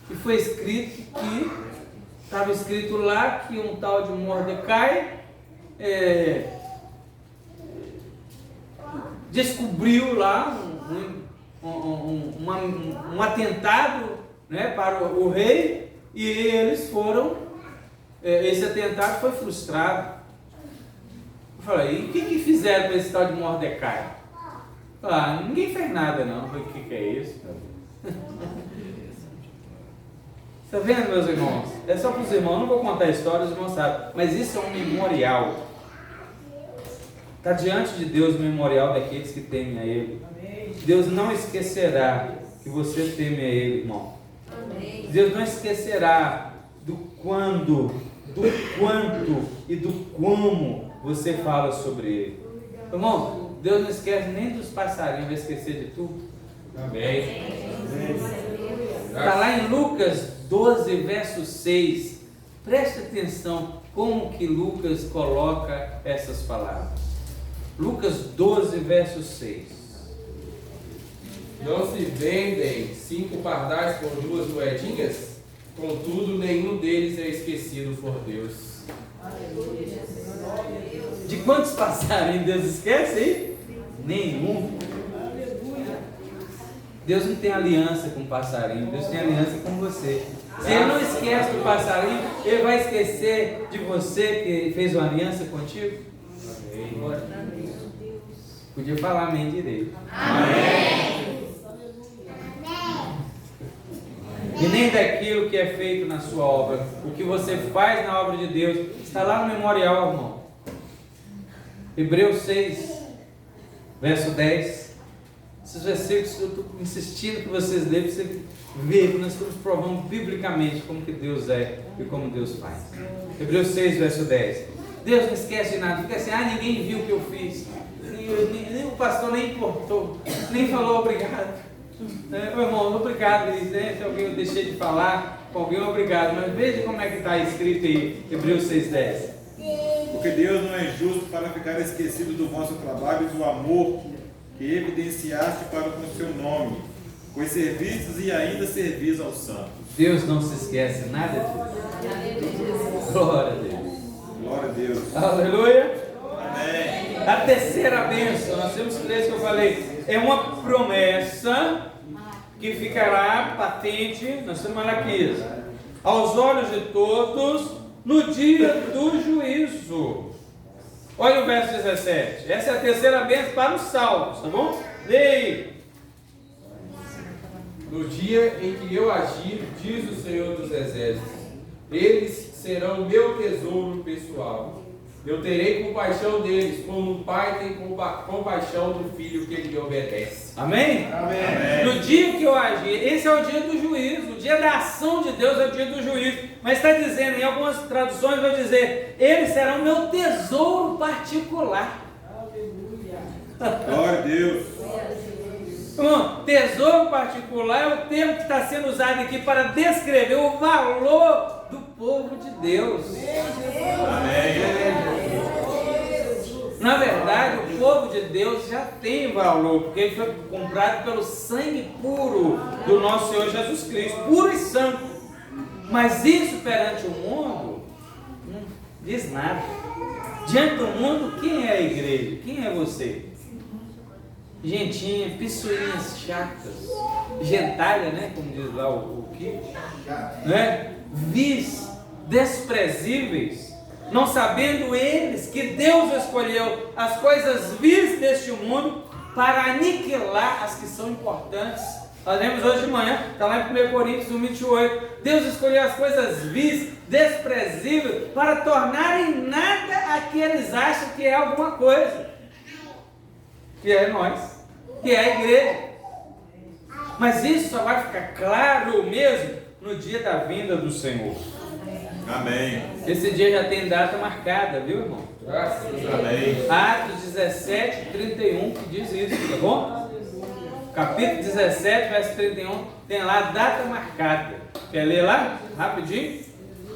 A: E foi escrito que, estava escrito lá que um tal de Mordecai descobriu lá um atentado, né, para o rei. E eles esse atentado foi frustrado. Eu falei, e o que fizeram com esse tal de Mordecai? Ninguém fez nada não. Eu falei, o que é isso? Está vendo, meus irmãos? É só para os irmãos, não vou contar a história, os irmãos sabem. Mas isso é um memorial. Está diante de Deus o memorial daqueles que temem a Ele. Deus não esquecerá que você teme a Ele, irmão. Deus não esquecerá do quando, do quanto e do como você fala sobre Ele. Irmão, Deus não esquece nem dos passarinhos, vai esquecer de tudo.
D: Amém.
A: Está lá em Lucas 12, verso 6. Preste atenção como que Lucas coloca essas palavras. Lucas 12, verso 6.
D: Não se vendem 5 pardais por 2 moedinhas? Contudo, nenhum deles é esquecido por Deus.
A: De quantos passarinhos Deus esquece aí? Nenhum. Deus não tem aliança com o passarinho, Deus tem aliança com você. Se Ele não esquece do passarinho, Ele vai esquecer de você que fez uma aliança contigo? Amém. Podia falar amém direito. Amém. E nem daquilo que é feito na sua obra. O que você faz na obra de Deus está lá no memorial, irmão. Hebreus 6, verso 10. Esses versículos eu estou insistindo que vocês leiam, para você ver que nós estamos provando biblicamente como que Deus é e como Deus faz. Hebreus 6, verso 10. Deus não esquece de nada, fica assim, ninguém viu o que eu fiz, nem o pastor nem importou, nem falou obrigado. Meu irmão, obrigado, né? Se alguém eu deixei de falar, com alguém obrigado, mas veja como é que está escrito aí, Hebreus 6, 10.
C: Porque Deus não é justo para ficar esquecido do vosso trabalho e do amor que evidenciaste para com o seu nome, pois servistes e ainda servis aos santos.
A: Deus não se esquece nada disso. Glória a Deus.
C: Glória a Deus.
A: Aleluia.
C: Amém.
A: A terceira bênção, nós temos que ler isso que eu falei, é uma promessa que ficará patente, nós temos Malaquias, aos olhos de todos no dia do juízo. Olha o verso 17. Essa é a terceira bênção para os salvos, tá bom? Leia aí.
D: No dia em que eu agir, diz o Senhor dos Exércitos, eles serão meu tesouro pessoal. Eu terei compaixão deles, como um pai tem compaixão do filho que lhe obedece.
A: Amém?
C: Amém.
A: No dia que eu agir, esse é o dia do juízo, o dia da ação de Deus é o dia do juízo. Mas está dizendo, em algumas traduções vai dizer, eles serão meu tesouro particular.
C: Glória a Deus.
A: Tesouro particular é o termo que está sendo usado aqui para descrever o valor do povo de Deus.
C: Amém.
A: Na verdade, o povo de Deus já tem valor, porque ele foi comprado pelo sangue puro do nosso Senhor Jesus Cristo, puro e santo. Mas isso perante o mundo não diz nada. Diante do mundo, quem é a igreja? Quem é você? Gentinha, pissuinhas chatas, gentalha, né? Como diz lá o Kiko, né? Vis, desprezíveis, não sabendo eles que Deus escolheu as coisas vis deste mundo para aniquilar as que são importantes. Nós lemos hoje de manhã, está lá em 1 Coríntios 1:28. Deus escolheu as coisas vis, desprezíveis, para tornar em nada aqueles acham que é alguma coisa, que é nós, que é a igreja. Mas isso só vai ficar claro mesmo no dia da vinda do Senhor.
C: Amém.
A: Esse dia já tem data marcada, viu, irmão?
C: Amém.
A: Atos 17, 31 que diz isso, tá bom? Capítulo 17, verso 31, tem lá a data marcada. Quer ler lá? Rapidinho?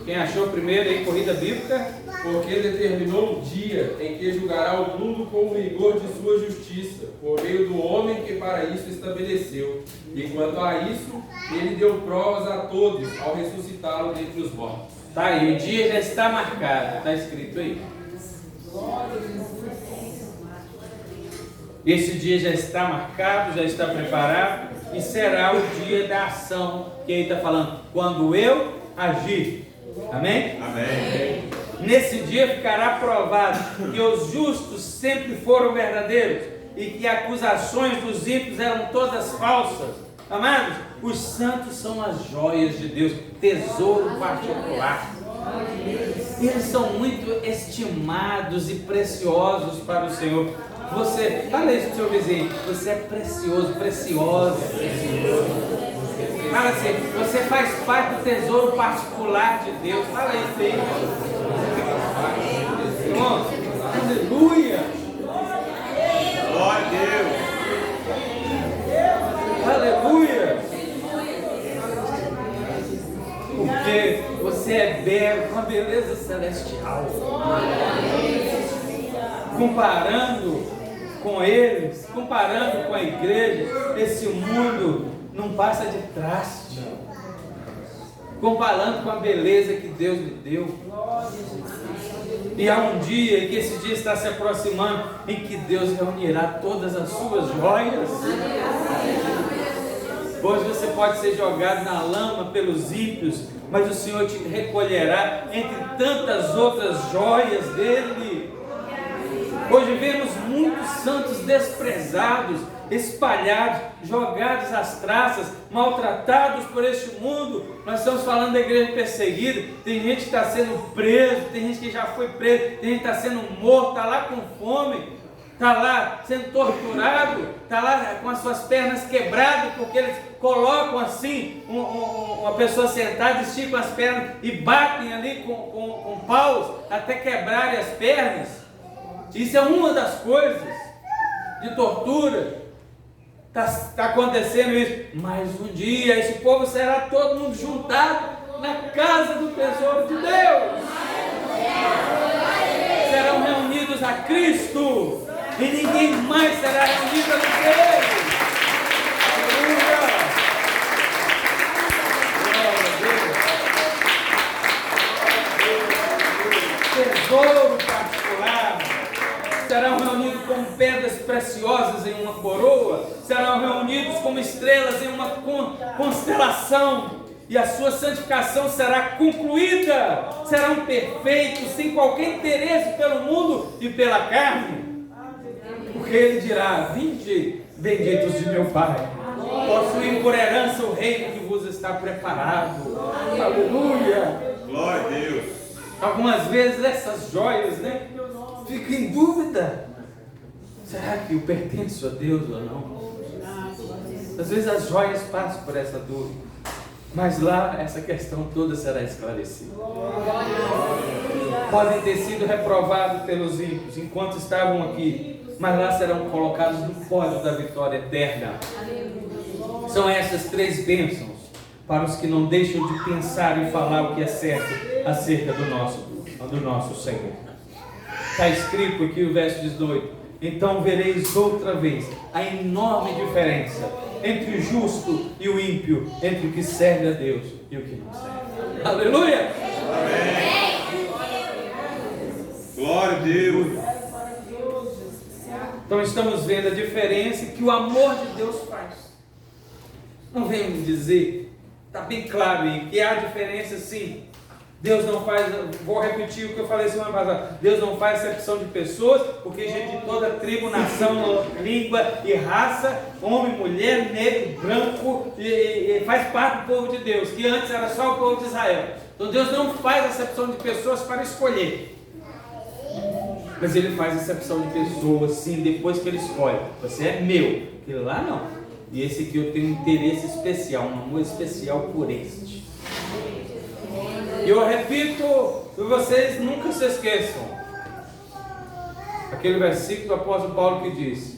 A: Quem achou primeiro aí, corrida bíblica?
D: Porque determinou um dia em que julgará o mundo com o rigor de sua justiça, por meio do homem que para isso estabeleceu. E quanto a isso, ele deu provas a todos ao ressuscitá-lo dentre os mortos.
A: Tá aí, o dia já está marcado, está escrito aí. Esse dia já está marcado, já está preparado e será o dia da ação que ele está falando, quando eu agir. Amém?
C: Amém.
A: Nesse dia ficará provado que os justos sempre foram verdadeiros e que acusações dos ímpios eram todas falsas. Amados, os santos são as joias de Deus, tesouro particular. Eles são muito estimados e preciosos para o Senhor. Você, fala isso para o seu vizinho, você é precioso, preciosa. Fala assim, você faz parte do tesouro particular de Deus. Fala isso aí. Irmão, aleluia.
C: Glória a Deus.
A: Aleluia. Porque você é belo, com a beleza celestial. Comparando com eles, comparando com a igreja, esse mundo não passa de traste. Comparando com a beleza que Deus me deu. E há um dia, e que esse dia está se aproximando, em que Deus reunirá todas as suas joias. Hoje você pode ser jogado na lama pelos ímpios, mas o Senhor te recolherá entre tantas outras joias dele. Hoje vemos muitos santos desprezados, espalhados, jogados às traças, maltratados por este mundo. Nós estamos falando da igreja perseguida. Tem gente que está sendo preso, tem gente que já foi preso, tem gente que está sendo morto, está lá com fome, está lá sendo torturado, está lá com as suas pernas quebradas, porque eles colocam assim uma pessoa sentada, esticam as pernas e batem ali com paus até quebrarem as pernas. Isso é uma das coisas de tortura. Está acontecendo isso. Mas um dia esse povo será todo mundo juntado na casa do tesouro de Deus. Serão reunidos a Cristo. E ninguém mais será reunido a não ser Ele. Aleluia. Tesouro particular. Serão reunidos como pedras preciosas em uma coroa, serão reunidos como estrelas em uma constelação, e a sua santificação será concluída, serão perfeitos, sem qualquer interesse pelo mundo e pela carne, porque ele dirá: vinde, benditos de meu Pai, possuem por herança o reino que vos está preparado. Aleluia! Glória a Deus! Algumas vezes essas joias, né? Fico em dúvida, será que eu pertenço a Deus ou não? Às vezes as joias passam por essa dúvida, mas lá essa questão toda será esclarecida. Podem ter sido reprovados pelos ímpios enquanto estavam aqui, mas lá serão colocados no pódio da vitória eterna. São essas 3 bênçãos para os que não deixam de pensar e falar o que é certo acerca do nosso Senhor. Está escrito aqui o verso 18: então vereis outra vez a enorme diferença entre o justo e o ímpio, entre o que serve a Deus e o que não serve. Aleluia! Amém. Glória a Deus! Então estamos vendo a diferença que o amor de Deus faz. Não vem me dizer, está bem claro aí, que há diferença sim. Deus não faz, vou repetir o que eu falei semana passada, Deus não faz acepção de pessoas, porque gente de toda tribo, nação, língua e raça, homem, mulher, negro, branco, e faz parte do povo de Deus, que antes era só o povo de Israel. Então Deus não faz acepção de pessoas para escolher, mas Ele faz acepção de pessoas sim, depois que Ele escolhe. Você é meu, aquele lá não, e esse aqui eu tenho um interesse especial, um amor especial por este. E eu repito, vocês nunca se esqueçam, aquele versículo do apóstolo Paulo que diz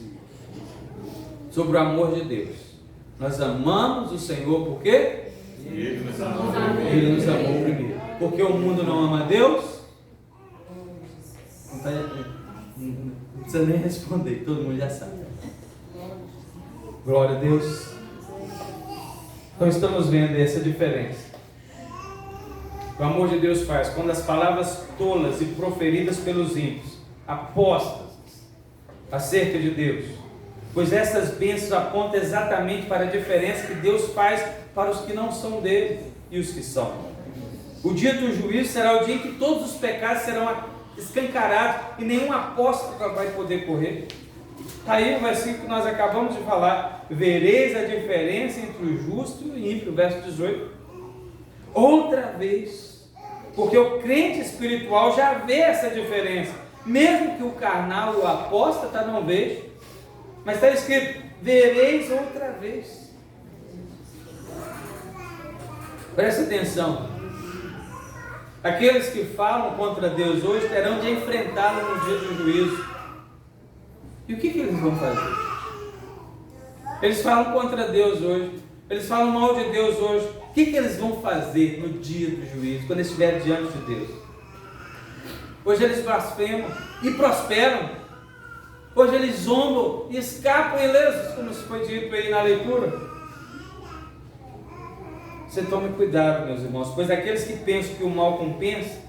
A: sobre o amor de Deus. Nós amamos o Senhor porque Ele nos amou primeiro. Porque o mundo não ama a Deus? Não precisa nem responder, todo mundo já sabe. Glória a Deus. Então estamos vendo essa diferença. O amor de Deus faz quando as palavras tolas e proferidas pelos ímpios, apostas acerca de Deus, pois essas bênçãos apontam exatamente para a diferença que Deus faz para os que não são dele e os que são. O dia do juízo será o dia em que todos os pecados serão escancarados e nenhum apóstata vai poder correr. Está aí o versículo que nós acabamos de falar: vereis a diferença entre o justo e o ímpio, verso 18. Outra vez, porque o crente espiritual já vê essa diferença, mesmo que o carnal, o apóstata não veja, mas está escrito: vereis outra vez. Presta atenção, aqueles que falam contra Deus hoje terão de enfrentá-lo no dia do juízo. E o que eles vão fazer? Eles falam contra Deus hoje, eles falam mal de Deus hoje. O que eles vão fazer no dia do juízo, quando estiverem diante de Deus? Hoje eles blasfemam e prosperam. Hoje eles zombam e escapam ilesos, como foi dito aí na leitura. Você tome cuidado, meus irmãos, pois aqueles que pensam que o mal compensa,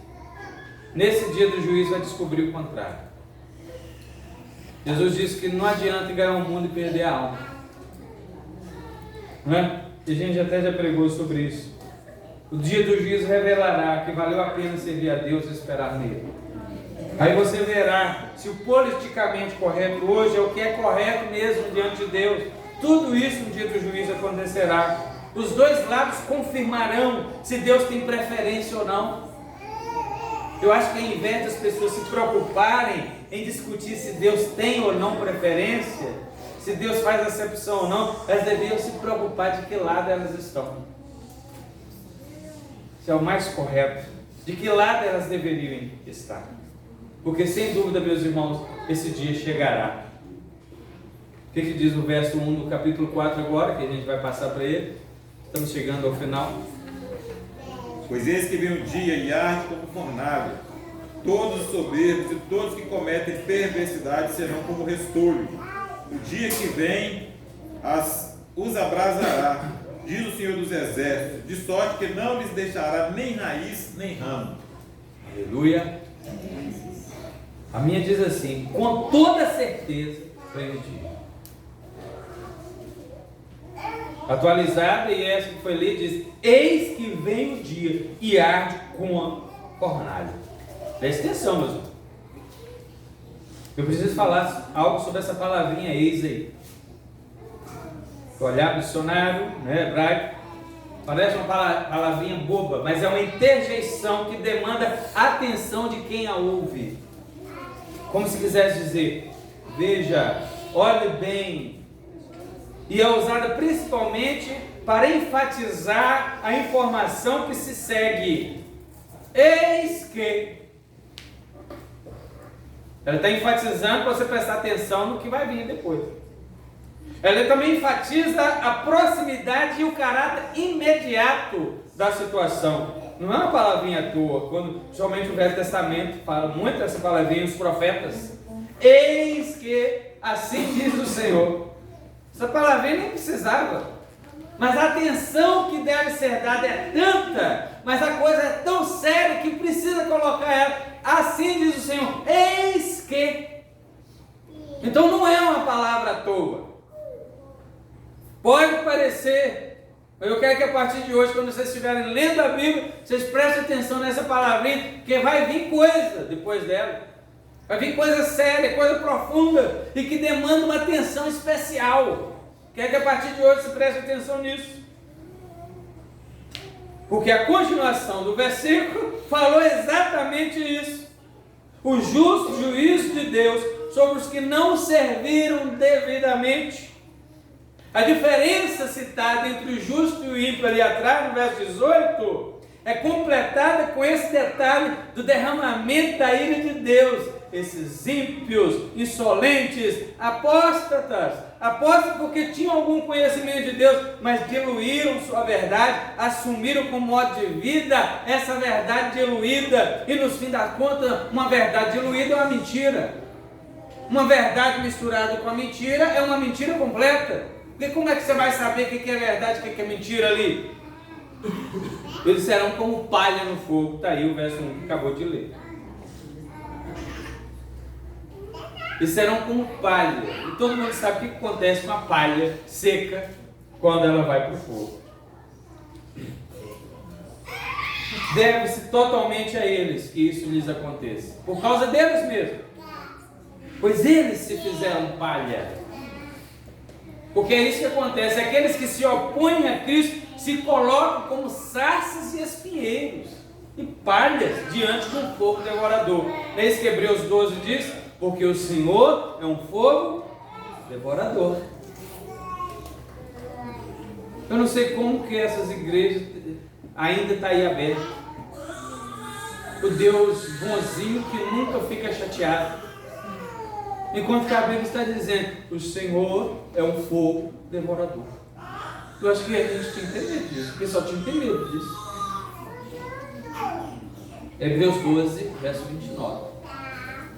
A: nesse dia do juízo vai descobrir o contrário. Jesus disse que não adianta ganhar o mundo e perder a alma. Não é? E a gente até já pregou sobre isso. O dia do juízo revelará que valeu a pena servir a Deus e esperar nele. Aí você verá se o politicamente correto hoje é o que é correto mesmo diante de Deus. Tudo isso no dia do juízo acontecerá. Os dois lados confirmarão se Deus tem preferência ou não. Eu acho que ao invés das pessoas se preocuparem em discutir se Deus tem ou não preferência, se Deus faz acepção ou não, elas deveriam se preocupar de que lado elas estão. Se é o mais correto, de que lado elas deveriam estar. Porque sem dúvida, meus irmãos, esse dia chegará. O que diz o verso 1 do capítulo 4 agora, que a gente vai passar para ele? Estamos chegando ao final.
C: Pois eis que vem um dia e arde como fornalha. Todos os soberbos e todos que cometem perversidade serão como restolho. O dia que vem os abrasará, diz o Senhor dos Exércitos, de sorte que não lhes deixará nem raiz nem ramo.
A: Aleluia. A minha diz assim: com toda certeza vem o dia. Atualizada, e essa que foi lida diz: eis que vem o dia e arde com a fornalha. Preste atenção, meus irmãos. Eu preciso falar algo sobre essa palavrinha eis aí. Olhar o dicionário, né, hebraico, parece uma palavrinha boba, mas é uma interjeição que demanda atenção de quem a ouve. Como se quisesse dizer: veja, olhe bem. E é usada principalmente para enfatizar a informação que se segue. Eis que. Ela está enfatizando para você prestar atenção no que vai vir depois. Ela também enfatiza a proximidade e o caráter imediato da situação. Não é uma palavrinha à toa, quando somente o Velho Testamento fala muito essa palavrinha, os profetas. Eis que assim diz o Senhor. Essa palavrinha nem precisava. Mas a atenção que deve ser dada é tanta, mas a coisa é tão séria que precisa colocar ela. Assim diz o Senhor, eis que. Então não é uma palavra à toa. Pode parecer, mas eu quero que a partir de hoje, quando vocês estiverem lendo a Bíblia, vocês prestem atenção nessa palavrinha, porque vai vir coisa depois dela. Vai vir coisa séria, coisa profunda e que demanda uma atenção especial. Quero que a partir de hoje você preste atenção nisso. Porque a continuação do versículo falou exatamente isso. O justo juízo de Deus sobre os que não serviram devidamente. A diferença citada entre o justo e o ímpio ali atrás, no verso 18, é completada com esse detalhe do derramamento da ira de Deus. Esses ímpios, insolentes, apóstatas porque tinham algum conhecimento de Deus, mas diluíram sua verdade, assumiram como modo de vida essa verdade diluída, e no fim das contas, uma verdade diluída é uma mentira. Uma verdade misturada com a mentira é uma mentira completa. Porque como é que você vai saber o que é verdade e o que é mentira ali? Eles serão como palha no fogo. Está aí o verso 1 que acabou de ler. Eles serão como palha. E todo mundo sabe o que acontece com a palha seca quando ela vai para o fogo. Deve-se totalmente a eles que isso lhes aconteça. Por causa deles mesmo. Pois eles se fizeram palha. Porque é isso que acontece. Aqueles que se opõem a Cristo se colocam como sarças e espinheiros e palhas diante de um fogo devorador. Não é isso que Hebreus 12 diz? Porque o Senhor é um fogo devorador. Eu não sei como que essas igrejas ainda estão aí abertas. O Deus bonzinho que nunca fica chateado. Enquanto que a Bíblia está dizendo, o Senhor é um fogo devorador. Eu acho que a gente tinha que entender disso. O pessoal tinha que ter medo disso. Hebreus 12, verso 29.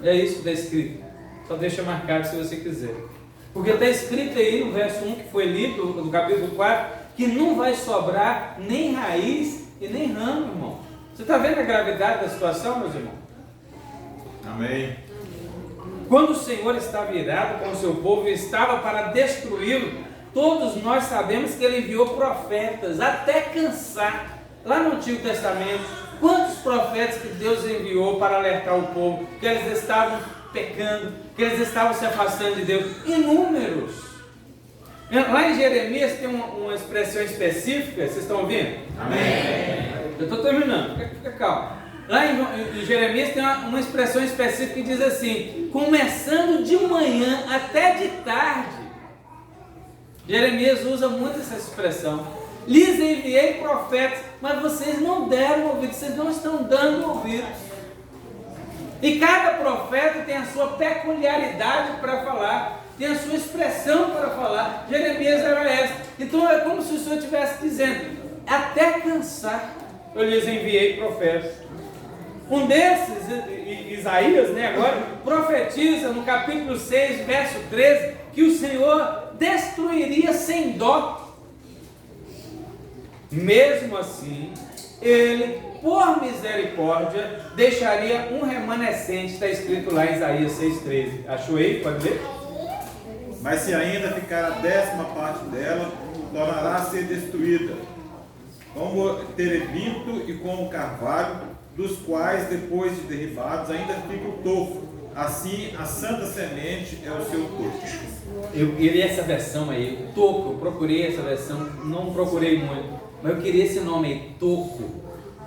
A: É isso que está escrito. Só deixa marcado se você quiser. Porque está escrito aí no verso 1 que foi lido, no capítulo 4, que não vai sobrar nem raiz e nem ramo, irmão. Você está vendo a gravidade da situação, meus irmãos?
C: Amém.
A: Quando o Senhor está virado com o seu povo e estava para destruí-lo, todos nós sabemos que ele enviou profetas até cansar. Lá no Antigo Testamento, quantos profetas que Deus enviou para alertar o povo que eles estavam pecando, que eles estavam se afastando de Deus? Inúmeros. Lá em Jeremias tem uma expressão específica, vocês estão ouvindo?
C: Amém.
A: Eu estou terminando, fica calmo. Lá em Jeremias tem uma expressão específica que diz assim: começando de manhã até de tarde. Jeremias usa muito essa expressão. Lhes enviei profetas, mas vocês não deram ouvido, vocês não estão dando ouvidos. E cada profeta tem a sua peculiaridade para falar, tem a sua expressão para falar. Jeremias era essa. Então é como se o Senhor estivesse dizendo: até cansar eu lhes enviei profetas. Um desses, Isaías, agora, profetiza no capítulo 6, verso 13, que o Senhor destruiria sem dó. Mesmo assim, ele, por misericórdia, deixaria um remanescente, está escrito lá em Isaías 6,13. Achou aí? Pode ver?
C: Mas se ainda ficar a 10ª parte dela, tornará a ser destruída, como o terebinto e como o carvalho, dos quais, depois de derribados, ainda fica o tofo. Assim, a santa semente é o seu tofo.
A: Eu queria essa versão aí, toco. Eu procurei essa versão, não procurei muito, mas eu queria esse nome aí, toco.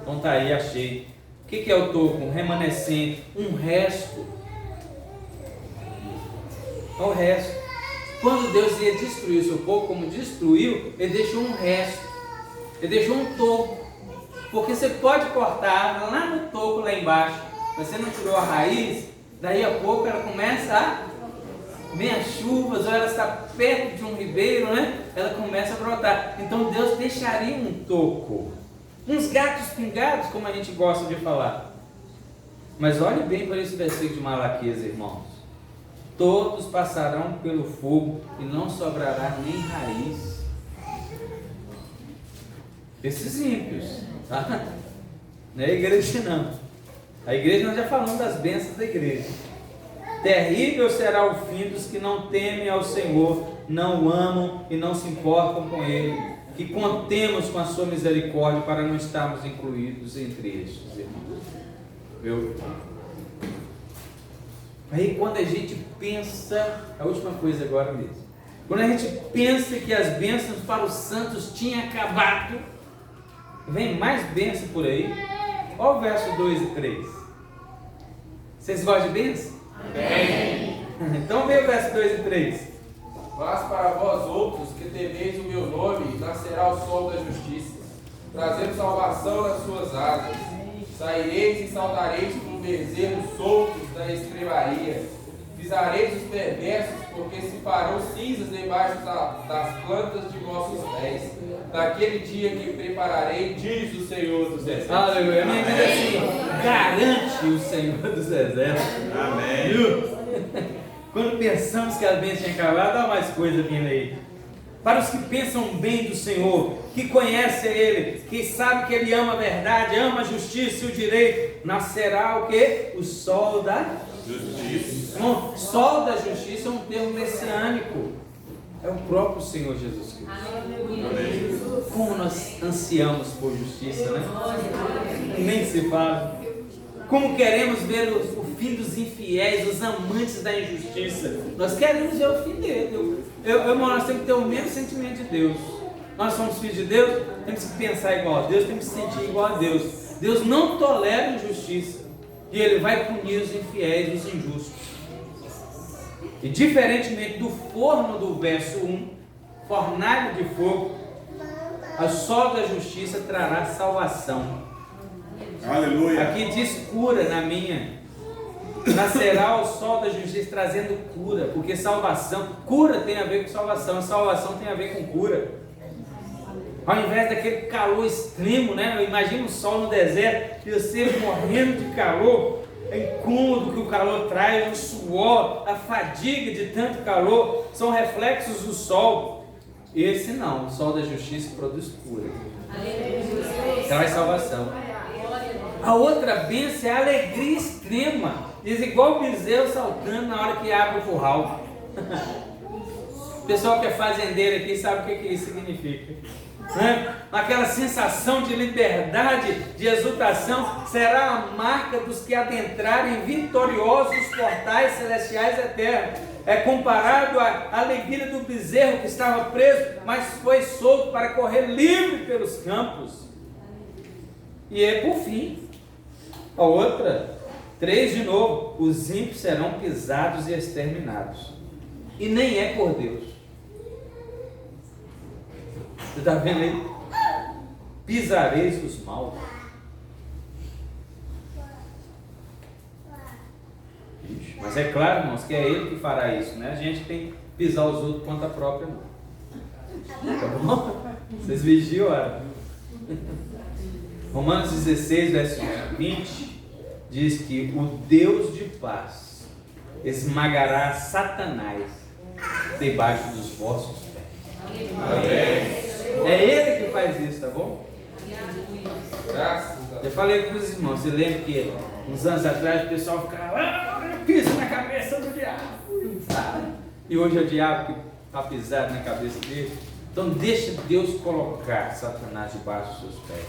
A: Então tá aí, achei. O que é o toco? Um remanescente, um resto. É o resto. Quando Deus ia destruir o seu povo, como destruiu, ele deixou um resto. Ele deixou um toco. Porque você pode cortar lá no toco, lá embaixo, mas você não tirou a raiz, daí a pouco ela começa a, vem as chuvas, ou ela está perto de um ribeiro, ela começa a brotar. Então Deus deixaria um toco, uns gatos pingados, como a gente gosta de falar. Mas olhe bem para esse versículo de Malaquias, irmãos: todos passarão pelo fogo e não sobrará nem raiz. Esses ímpios, tá? Não é a igreja não. A igreja, nós já falamos das bênçãos da igreja. Terrível será o fim dos que não temem ao Senhor, não o amam e não se importam com Ele, que contemos com a sua misericórdia para não estarmos incluídos entre estes, irmãos. Aí quando a gente pensa, a última coisa agora mesmo, quando a gente pensa que as bênçãos para os santos tinham acabado, vem mais bênção por aí. Olha o verso 2 e 3. Vocês gostam de bênção?
D: Amém.
A: Então vem o verso 2 e 3.
D: Mas para vós outros que temeis o meu nome, nascerá o sol da justiça, trazendo salvação nas suas asas. Saireis e saltareis como bezerros soltos da estrebaria. Pisareis os perversos, porque se farão cinzas debaixo das plantas de vossos pés. Naquele dia que prepararei, diz o Senhor dos Exércitos.
A: Aleluia. A minha diz assim: garante o Senhor dos Exércitos.
C: Amém.
A: Quando pensamos que a bênção tinha acabado, há mais coisa vindo aí. Para os que pensam bem do Senhor, que conhecem Ele, que sabem que Ele ama a verdade, ama a justiça e o direito, nascerá o quê? O sol da
C: Justiça.
A: Então, sol da justiça é um termo messiânico. É o próprio Senhor Jesus Cristo.
C: Amém.
A: Como nós ansiamos por justiça, né? Nem se fala. Como queremos ver o fim dos infiéis, os amantes da injustiça. Nós queremos ver o fim dele. Nós temos que ter o mesmo sentimento de Deus. Nós somos filhos de Deus, temos que pensar igual a Deus, temos que sentir igual a Deus. Deus não tolera injustiça. E Ele vai punir os infiéis, os injustos. E diferentemente do forno do verso 1, fornalha de fogo, o sol da justiça trará salvação.
C: Aleluia.
A: Aqui diz cura na minha. Nascerá o sol da justiça trazendo cura, porque salvação, cura tem a ver com salvação, salvação tem a ver com cura. Ao invés daquele calor extremo, imagina o sol no deserto e você morrendo de calor, é incômodo que o calor traz, o suor, a fadiga de tanto calor, são reflexos do sol. Esse não, o sol da justiça produz cura, traz salvação. A outra bênção é a alegria extrema. Diz igual o bezerro saltando na hora que abre o curral. O pessoal que é fazendeiro aqui sabe o que isso significa. Né? Aquela sensação de liberdade, de exultação, será a marca dos que adentrarem vitoriosos os portais celestiais eternos. É comparado à alegria do bezerro que estava preso, mas foi solto para correr livre pelos campos. E é por fim, a outra, 3 de novo, os ímpios serão pisados e exterminados. E nem é por Deus. Você está vendo aí? Pisareis os maus. Mas é claro, irmãos, que é Ele que fará isso, né? A gente tem que pisar os outros contra a própria mão. Tá bom? Vocês vigiam, olha. Romanos 16, verso 20, diz que o Deus de paz esmagará Satanás debaixo dos vossos pés. Amém. É Ele que faz isso, tá bom?
D: Graças a Deus.
A: Eu falei com os irmãos, você lembra que uns anos atrás o pessoal ficava pisa na cabeça do diabo, sabe? E hoje é o diabo que está pisado na cabeça dele. Então deixa Deus colocar Satanás debaixo dos seus pés.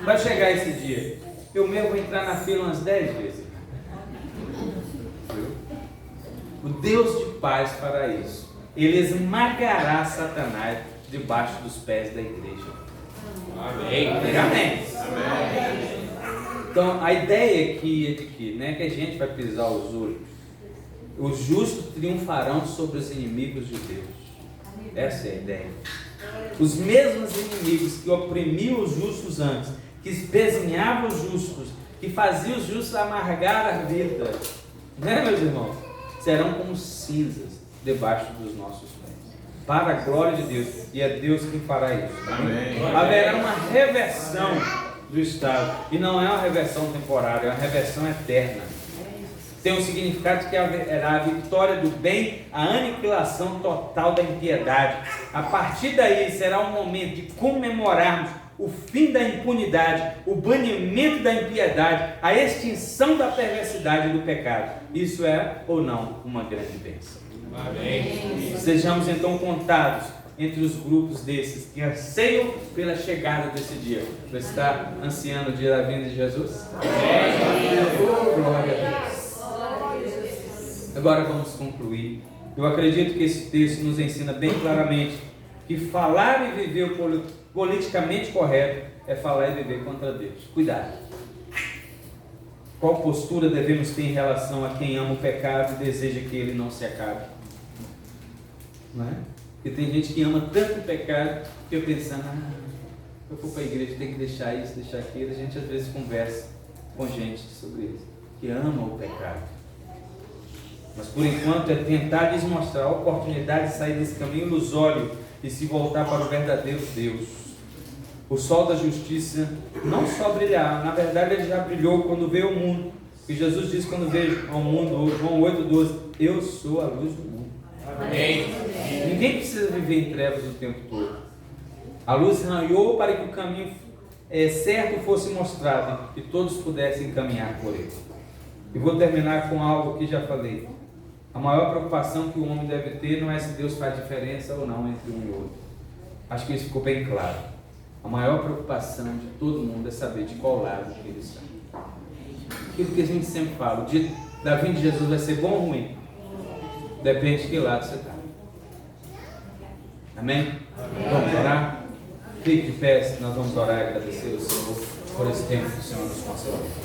A: Vai chegar esse dia, eu mesmo vou entrar na fila umas 10 vezes. O Deus de paz fará isso. Ele esmagará Satanás debaixo dos pés da igreja.
D: Amém.
A: Amém. Então a ideia aqui é de que, né, que a gente vai pisar os outros. Os justos triunfarão sobre os inimigos de Deus. Essa é a ideia. Os mesmos inimigos que oprimiam os justos antes, que espezinhavam os justos, que faziam os justos amargar a vida, né, meus irmãos? Serão como cinzas debaixo dos nossos pés. Para a glória de Deus. E é Deus quem fará isso.
C: Amém.
A: Haverá uma reversão do estado. E não é uma reversão temporária, é uma reversão eterna. Tem um significado de que haverá a vitória do bem, a aniquilação total da impiedade. A partir daí será um momento de comemorarmos o fim da impunidade, o banimento da impiedade, a extinção da perversidade e do pecado. Isso é ou não uma grande bênção.
D: Amém.
A: Sejamos então contados entre os grupos desses que anseiam pela chegada desse dia. Você está ansiando o dia da vinda de Jesus? Glória a Deus. Agora vamos concluir. Eu acredito que esse texto nos ensina bem claramente que falar e viver o politicamente correto é falar e viver contra Deus. Cuidado. Qual postura devemos ter em relação a quem ama o pecado e deseja que ele não se acabe? Não é? Porque tem gente que ama tanto o pecado que eu pensando, eu for para a igreja, tem que deixar isso, deixar aquilo. A gente às vezes conversa com gente sobre isso, que ama o pecado. Mas por enquanto é tentar lhes mostrar a oportunidade de sair desse caminho ilusório e se voltar para o verdadeiro Deus. O sol da justiça não só brilhará, na verdade ele já brilhou quando veio ao mundo. E Jesus disse quando veio ao mundo, João 8,12, eu sou a luz do mundo.
D: Amém.
A: Ninguém precisa viver em trevas o tempo todo. A luz raiou para que o caminho certo fosse mostrado e todos pudessem caminhar por ele. E vou terminar com algo que já falei. A maior preocupação que o homem deve ter não é se Deus faz diferença ou não entre um e outro. Acho que isso ficou bem claro. A maior preocupação de todo mundo é saber de qual lado que ele está. Aquilo que a gente sempre fala, o dia da vinda de Jesus vai ser bom ou ruim? Depende de que lado você está. Amém? Vamos orar? Fique de pé, nós vamos orar e agradecer ao Senhor por esse tempo que o Senhor nos concedeu.